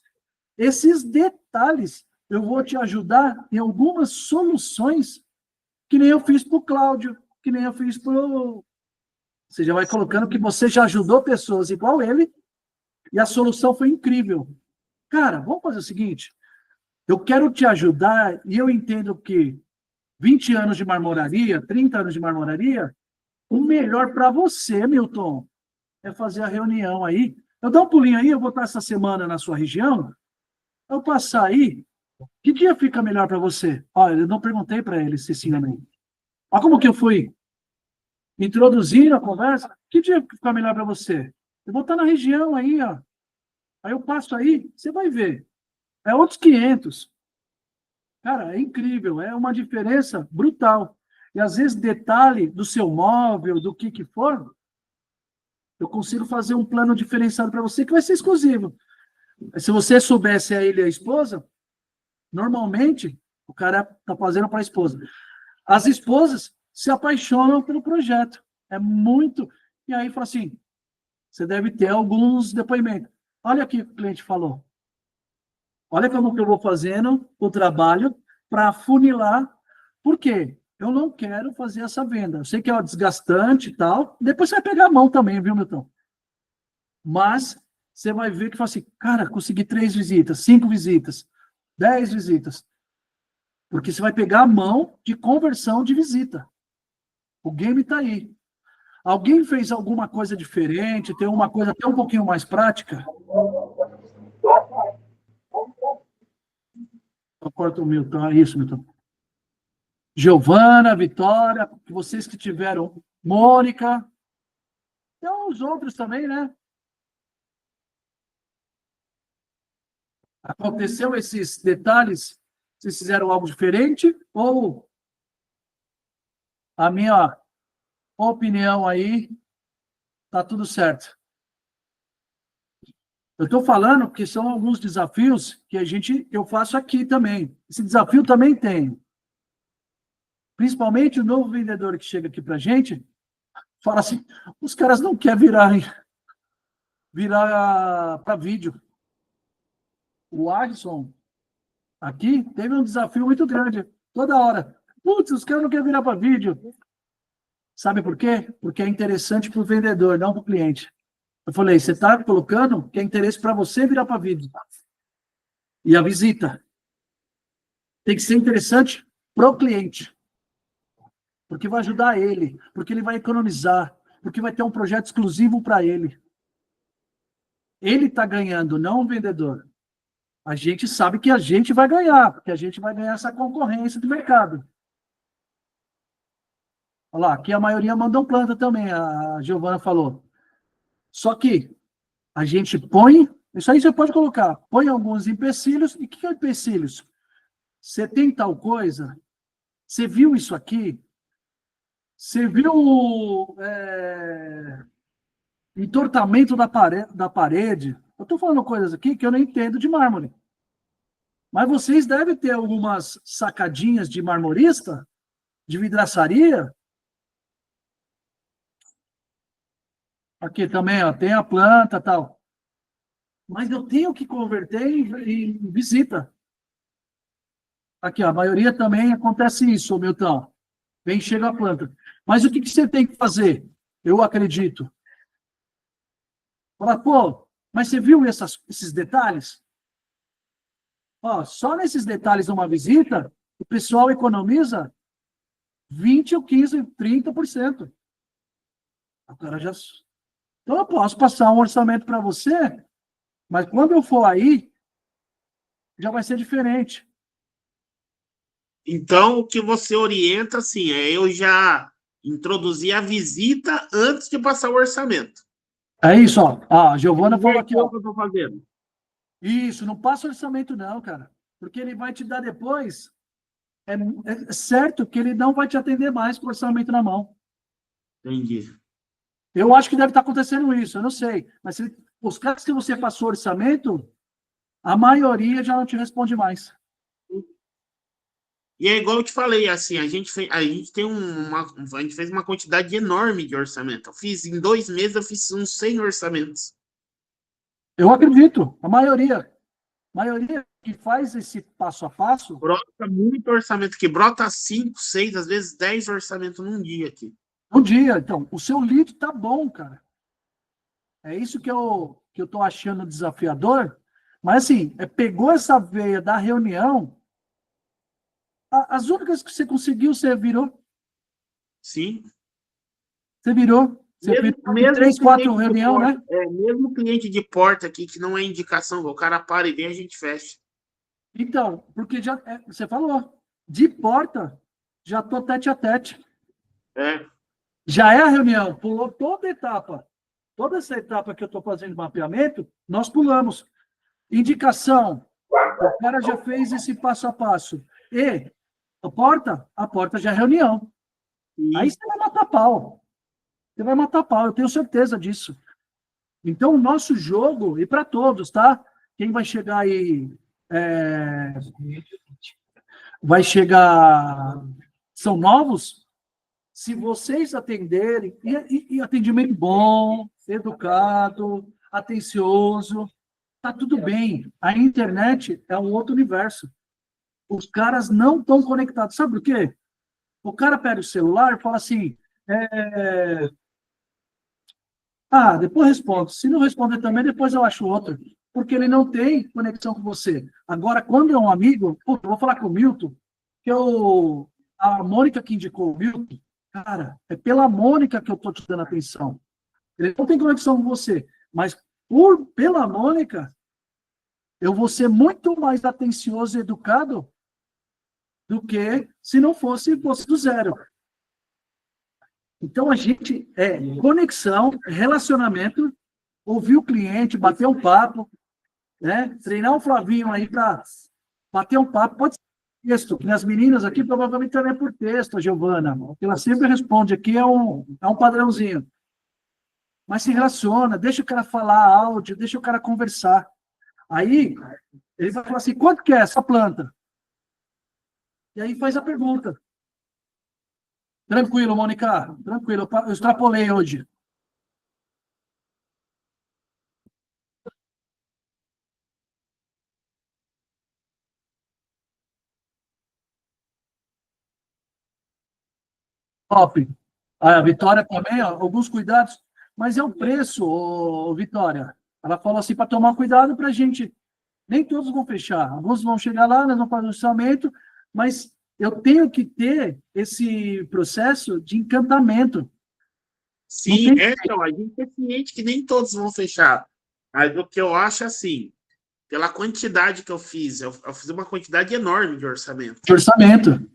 Esses detalhes eu vou te ajudar em algumas soluções que nem eu fiz para o Cláudio, que nem eu fiz para o... Você já vai colocando que você já ajudou pessoas igual ele e a solução foi incrível. Cara, vamos fazer o seguinte, eu quero te ajudar e eu entendo que 20 anos de marmoraria, 30 anos de marmoraria, o melhor para você, Milton, é fazer a reunião aí. Eu dou um pulinho aí, eu vou estar essa semana na sua região, eu passar aí, que dia fica melhor para você? Olha, eu não perguntei para ele se sim ou não. Olha como que eu fui introduzindo a conversa. Que dia fica melhor para você? Eu vou estar na região aí, ó. Aí eu passo aí, você vai ver. É outros 500. Cara, é incrível, é uma diferença brutal. E às vezes detalhe do seu móvel, do que for, eu consigo fazer um plano diferenciado para você que vai ser exclusivo. Se você soubesse a ele e a esposa, normalmente o cara está fazendo para a esposa. As esposas se apaixonam pelo projeto. É muito. E aí fala assim: você deve ter alguns depoimentos. Olha aqui o que o cliente falou. Olha como que eu vou fazendo o trabalho para funilar. Por quê? Eu não quero fazer essa venda. Eu sei que é desgastante e tal. Depois você vai pegar a mão também, viu, Milton? Mas você vai ver que fala assim, cara, consegui 3 visitas, 5 visitas, 10 visitas. Porque você vai pegar a mão de conversão de visita. O game está aí. Alguém fez alguma coisa diferente, tem uma coisa até um pouquinho mais prática? Eu corto o Milton, é isso, Milton. Giovana, Vitória, vocês que tiveram, Mônica, tem uns outros também, né? Aconteceu esses detalhes? Vocês fizeram algo diferente? Ou a minha opinião aí tá tudo certo? Eu estou falando que são alguns desafios que eu faço aqui também. Esse desafio também tem. Principalmente o novo vendedor que chega aqui para a gente, fala assim, os caras não querem virar para vídeo. O Adson, aqui, teve um desafio muito grande, toda hora. Putz, os caras não querem virar para vídeo. Sabe por quê? Porque é interessante para o vendedor, não para o cliente. Eu falei, você está colocando que é interesse para você virar para vídeo. E a visita tem que ser interessante para o cliente. Porque vai ajudar ele, porque ele vai economizar, porque vai ter um projeto exclusivo para ele. Ele está ganhando, não o vendedor. A gente sabe que a gente vai ganhar, porque a gente vai ganhar essa concorrência do mercado. Olha lá, aqui a maioria mandam planta também, a Giovana falou. Só que a gente põe, isso aí você pode colocar, põe alguns empecilhos. E o que é empecilhos? Você tem tal coisa? Você viu isso aqui? Você viu entortamento da parede? Eu estou falando coisas aqui que eu não entendo de mármore. Mas vocês devem ter algumas sacadinhas de marmorista, de vidraçaria. Aqui também, ó, tem a planta e tal. Mas eu tenho que converter em visita. Aqui, ó, a maioria também acontece isso, Milton. Vem, chega a planta. Mas o que você tem que fazer? Eu acredito. Fala, pô, mas você viu esses detalhes? Ó, só nesses detalhes de uma visita, o pessoal economiza 20 ou 15, 30%. O cara já... Então, eu posso passar um orçamento para você, mas quando eu for aí, já vai ser diferente. Então, o que você orienta, assim, é eu já introduzir a visita antes de passar o orçamento. É isso, ó. A Giovana falou aqui, ó. O que eu tô fazendo? Isso, não passa orçamento não, cara. Porque ele vai te dar depois... É certo que ele não vai te atender mais com o orçamento na mão. Entendi. Eu acho que deve estar acontecendo isso, eu não sei. Mas os caras que você passou orçamento, a maioria já não te responde mais. E é igual eu te falei, assim, a gente fez uma quantidade enorme de orçamento. Em 2 meses, eu fiz uns 100 orçamentos. Eu acredito, a maioria. maioria que faz esse passo a passo, Brota muito orçamento aqui. Brota 5, 6, às vezes 10 orçamentos num dia aqui. um dia. Então, o seu lead tá bom, cara. É isso que eu tô achando desafiador. Mas, assim, pegou essa veia da reunião, as únicas que você conseguiu, você virou. Sim. Você virou. Você fez 3, 4 reuniões, né? Mesmo cliente de porta aqui, que não é indicação, o cara para e vem, a gente fecha. Então, porque já você falou, de porta, já tô tete a tete. Já é a reunião, pulou toda a etapa. Toda essa etapa que eu estou fazendo mapeamento, nós pulamos. Indicação, o cara já fez esse passo a passo. E a porta já é reunião. Aí você vai matar pau. Você vai matar pau, eu tenho certeza disso. Então, o nosso jogo, e para todos, tá? Quem vai chegar aí... vai chegar... São novos? Se vocês atenderem... E atendimento bom, educado, atencioso, tá tudo bem. A internet é um outro universo. Os caras não estão conectados. Sabe por quê? O cara pega o celular e fala assim... depois respondo. Se não responder também, depois eu acho outra. Porque ele não tem conexão com você. Agora, quando é um amigo, eu vou falar com o Milton, que a Mônica que indicou o Milton, cara, é pela Mônica que eu estou te dando atenção. Ele não tem conexão com você, mas pela Mônica, eu vou ser muito mais atencioso e educado do que se não fosse do zero. Então, a gente conexão, relacionamento, ouvir o cliente, bater um papo, né? Treinar o Flavinho aí para bater um papo. Pode ser texto, que as meninas aqui provavelmente também é por texto, a Giovana. Ela sempre responde aqui, é um padrãozinho. Mas se relaciona, deixa o cara falar áudio, deixa o cara conversar. Aí, ele vai falar assim, quanto que é essa planta? E aí faz a pergunta. Tranquilo, Mônica, tranquilo, eu extrapolei hoje. Top. A Vitória também, ó, alguns cuidados, mas é o preço, Vitória. Ela falou assim, para tomar cuidado para a gente. Nem todos vão fechar. Alguns vão chegar lá, nós vamos fazer o orçamento, mas eu tenho que ter esse processo de encantamento. Sim, então, a gente é ciente que nem todos vão fechar. Mas o que eu acho assim, pela quantidade que eu fiz uma quantidade enorme de orçamento. De orçamento.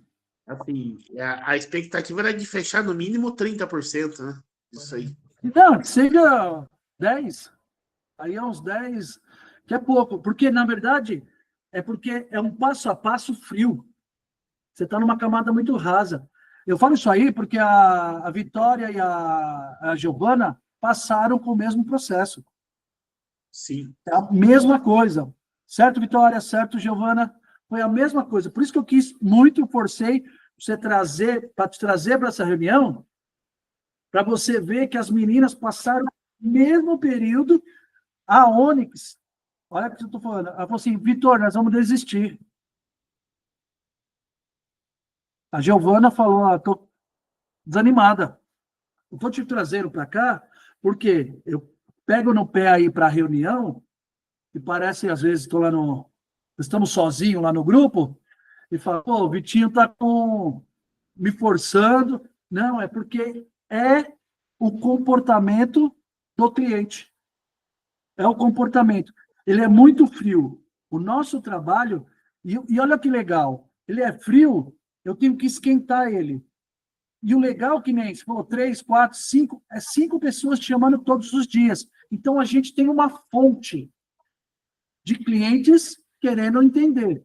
Assim, a expectativa era de fechar no mínimo 30%, né? Isso aí. Não, que seja 10. Aí é uns 10, que é pouco. Porque, na verdade, porque é um passo a passo frio. Você está numa camada muito rasa. Eu falo isso aí porque a Vitória e a Giovana passaram com o mesmo processo. Sim. É a mesma coisa. Certo, Vitória? Certo, Giovana? Foi a mesma coisa. Por isso que eu quis muito, forcei para te trazer para essa reunião, para você ver que as meninas passaram o mesmo período. A Onyx, olha o que eu estou falando. Ela falou assim, Vitor, nós vamos desistir. A Giovana falou, estou desanimada. Eu estou te trazendo para cá, porque eu pego no pé aí para a reunião, e parece, às vezes, estamos sozinhos lá no grupo, e falo, o Vitinho está me forçando. Não, é porque é o comportamento do cliente. É o comportamento. Ele é muito frio. O nosso trabalho, e olha que legal, ele é frio, eu tenho que esquentar ele. E o legal que nem, você falou, 3, 4, 5, 5 pessoas te chamando todos os dias. Então, a gente tem uma fonte de clientes querendo entender.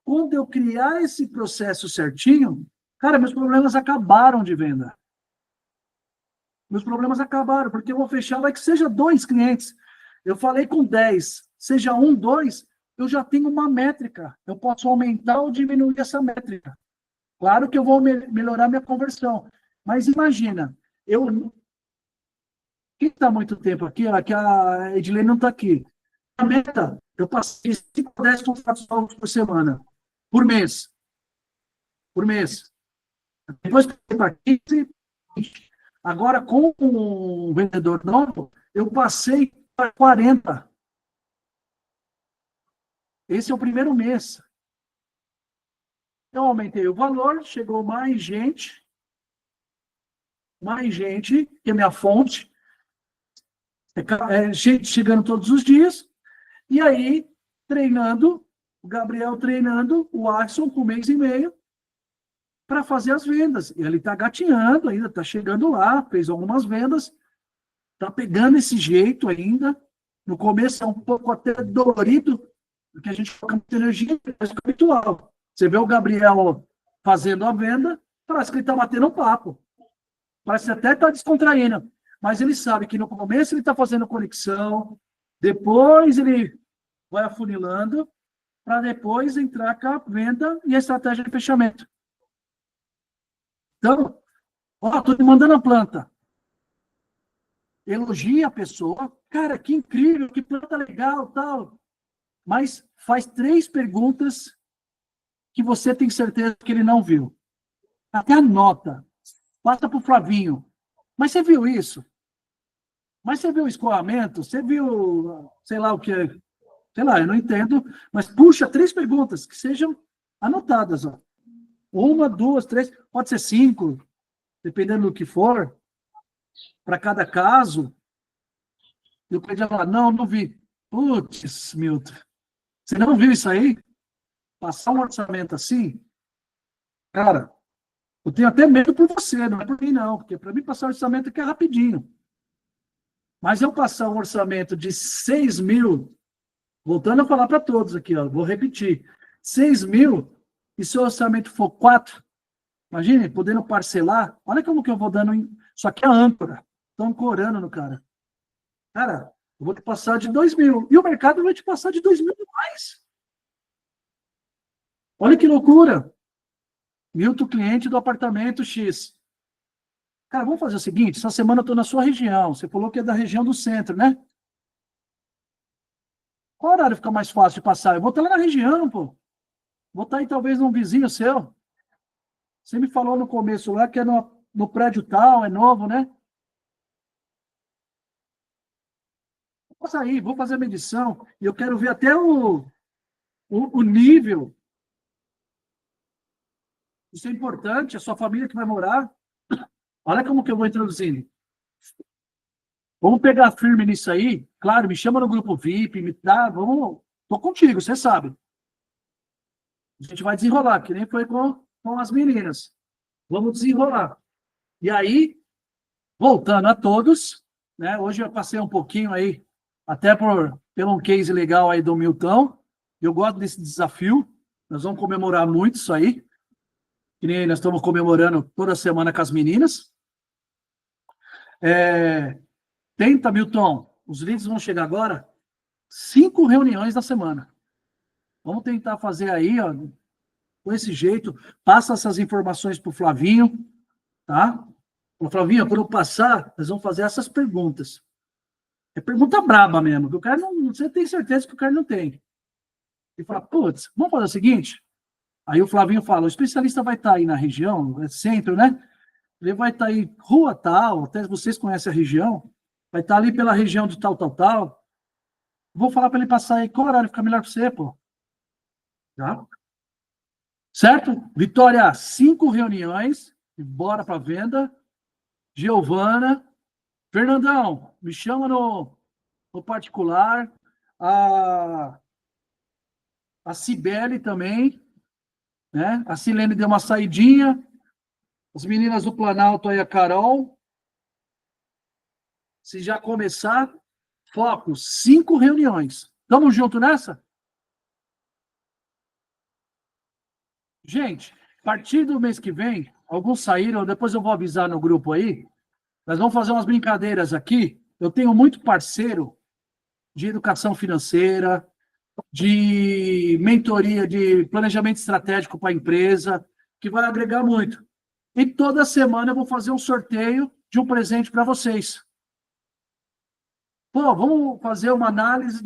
Quando eu criar esse processo certinho, cara, meus problemas acabaram de venda. Meus problemas acabaram, porque eu vou fechar, vai que seja 2 clientes. Eu falei com 10, seja 1, 2, eu já tenho uma métrica. Eu posso aumentar ou diminuir essa métrica. Claro que eu vou melhorar minha conversão. Mas imagina, quem está há muito tempo aqui, que a Edilene não está aqui. A meta, eu passei 5 a 10 contratos novos por semana, por mês. Por mês. Depois que eu para 15, agora com um vendedor novo, eu passei para 40. Esse é o primeiro mês. Então, aumentei o valor, chegou mais gente, que é minha fonte, gente chegando todos os dias, e aí, treinando, o Gabriel treinando, o Axon com 1 mês e meio, para fazer as vendas. E ele está gatinhando ainda, está chegando lá, fez algumas vendas, está pegando esse jeito ainda. No começo é um pouco até dolorido, porque a gente foca muita energia, mas é habitual. Você vê o Gabriel fazendo a venda, parece que ele está batendo um papo. Parece que até está descontraindo. Mas ele sabe que no começo ele está fazendo conexão, depois ele vai afunilando, para depois entrar com a venda e a estratégia de fechamento. Então, estou te mandando a planta. Elogia a pessoa. Cara, que incrível, que planta legal, tal. Mas faz 3 perguntas que você tem certeza que ele não viu. Até anota. Passa para o Flavinho. Mas você viu isso? Mas você viu o escoamento? Você viu, sei lá o que é? Sei lá, eu não entendo. Mas puxa 3 perguntas que sejam anotadas. Ó. 1, 2, 3, pode ser 5, dependendo do que for, para cada caso. E o cliente vai falar, não vi. Putz, Milton, você não viu isso aí? Passar um orçamento assim, cara, eu tenho até medo por você, não é por mim não, porque para mim passar orçamento aqui é rapidinho. Mas eu passar um orçamento de 6 mil, voltando a falar para todos aqui, ó, vou repetir, 6 mil, e se o orçamento for 4, imagine, podendo parcelar, olha como que eu vou dando, isso aqui é a âncora, estão ancorando no cara. Cara, eu vou te passar de 2 mil, e o mercado vai te passar de 2 mil mais. Olha que loucura. Milton, cliente do apartamento X. Cara, vamos fazer o seguinte, essa semana eu estou na sua região, você falou que é da região do centro, né? Qual horário fica mais fácil de passar? Eu vou estar lá na região, pô. Vou estar aí talvez num vizinho seu. Você me falou no começo lá que é no prédio tal, é novo, né? Vou sair, vou fazer a medição, e eu quero ver até o nível. Isso é importante, a sua família que vai morar. Olha como que eu vou introduzindo. Vamos pegar firme nisso aí. Claro, me chama no grupo VIP, me dá, vamos. Tô contigo, você sabe. A gente vai desenrolar, que nem foi com as meninas. Vamos desenrolar. E aí, voltando a todos, né? Hoje eu passei um pouquinho aí, até pelo um case legal aí do Milton. Eu gosto desse desafio. Nós vamos comemorar muito isso aí. Que nem nós estamos comemorando toda semana com as meninas. Tenta, Milton, os leads vão chegar agora, 5 reuniões na semana. Vamos tentar fazer aí, ó, com esse jeito, passa essas informações para o Flavinho, tá? O Flavinho, quando eu passar, nós vamos fazer essas perguntas. É pergunta braba mesmo, que o cara não, você tem certeza que o cara não tem. E fala, putz, vamos fazer o seguinte? Aí o Flavinho fala, o especialista vai estar aí na região, é centro, né? Ele vai estar aí, rua tal, até vocês conhecem a região, vai estar ali pela região de tal, tal, tal. Vou falar para ele passar aí, qual horário fica melhor para você, pô? Tá? Certo? Vitória, 5 reuniões, e bora para venda. Giovana, Fernandão, me chama no particular. A Cibele também, né? A Silene deu uma saidinha. As meninas do Planalto aí, a Carol. Se já começar, foco, 5 reuniões. Tamo junto nessa? Gente, a partir do mês que vem, alguns saíram, depois eu vou avisar no grupo aí, nós vamos fazer umas brincadeiras aqui. Eu tenho muito parceiro de educação financeira, de mentoria, de planejamento estratégico para a empresa, que vai agregar muito. E toda semana eu vou fazer um sorteio de um presente para vocês. Pô, vamos fazer uma análise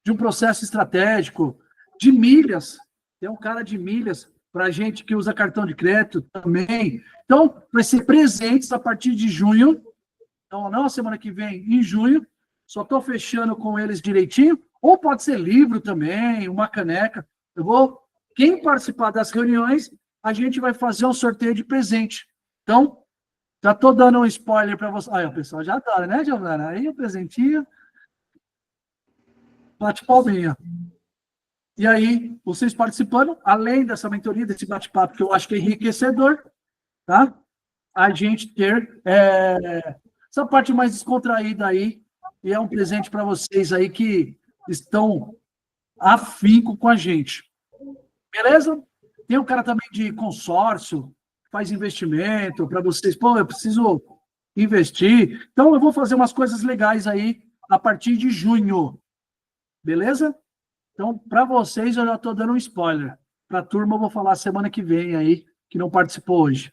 de um processo estratégico, de milhas. Tem um cara de milhas para gente que usa cartão de crédito também. Então, vai ser presentes a partir de junho. Então, não a semana que vem, em junho. Só estou fechando com eles direitinho. Ou pode ser livro também, uma caneca. Quem participar das reuniões, a gente vai fazer um sorteio de presente. Então, já estou dando um spoiler para vocês. Aí, o pessoal já adora, né, Giovana? Aí, o presentinho. Bate palminha. E aí, vocês participando, além dessa mentoria, desse bate-papo, que eu acho que é enriquecedor, tá? A gente ter essa parte mais descontraída aí, e é um presente para vocês aí que estão afinco com a gente. Beleza? Tem um cara também de consórcio, faz investimento para vocês. Pô, eu preciso investir. Então, eu vou fazer umas coisas legais aí a partir de junho. Beleza? Então, para vocês, eu já estou dando um spoiler. Para a turma, eu vou falar semana que vem aí, que não participou hoje.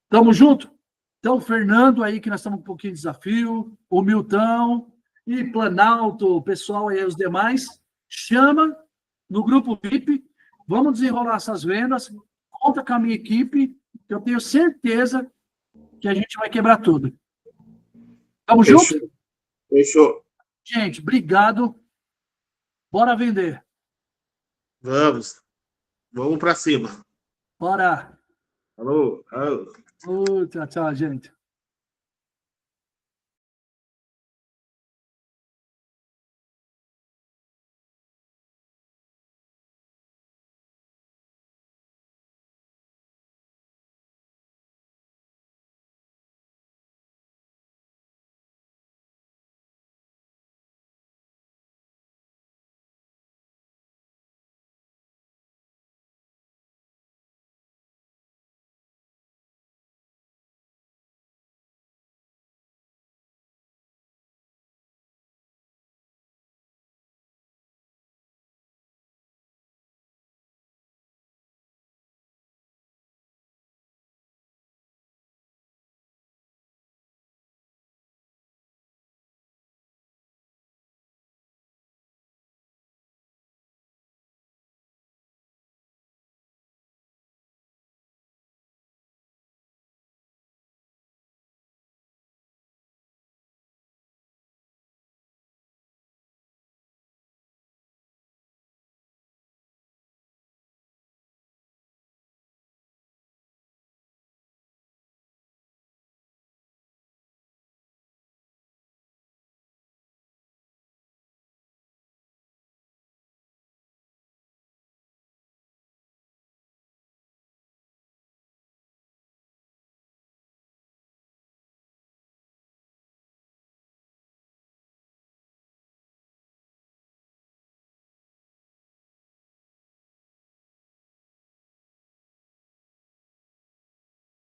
Tamo junto? Então, o Fernando aí, que nós estamos com um pouquinho de desafio, o Milton e Planalto, o pessoal aí, os demais, chama no grupo VIP, vamos desenrolar essas vendas, conta com a minha equipe, que eu tenho certeza que a gente vai quebrar tudo. Tamo junto? Fechou. Gente, obrigado. Bora vender. Vamos. Vamos para cima. Bora. Alô. Alô. Tchau, tchau, gente.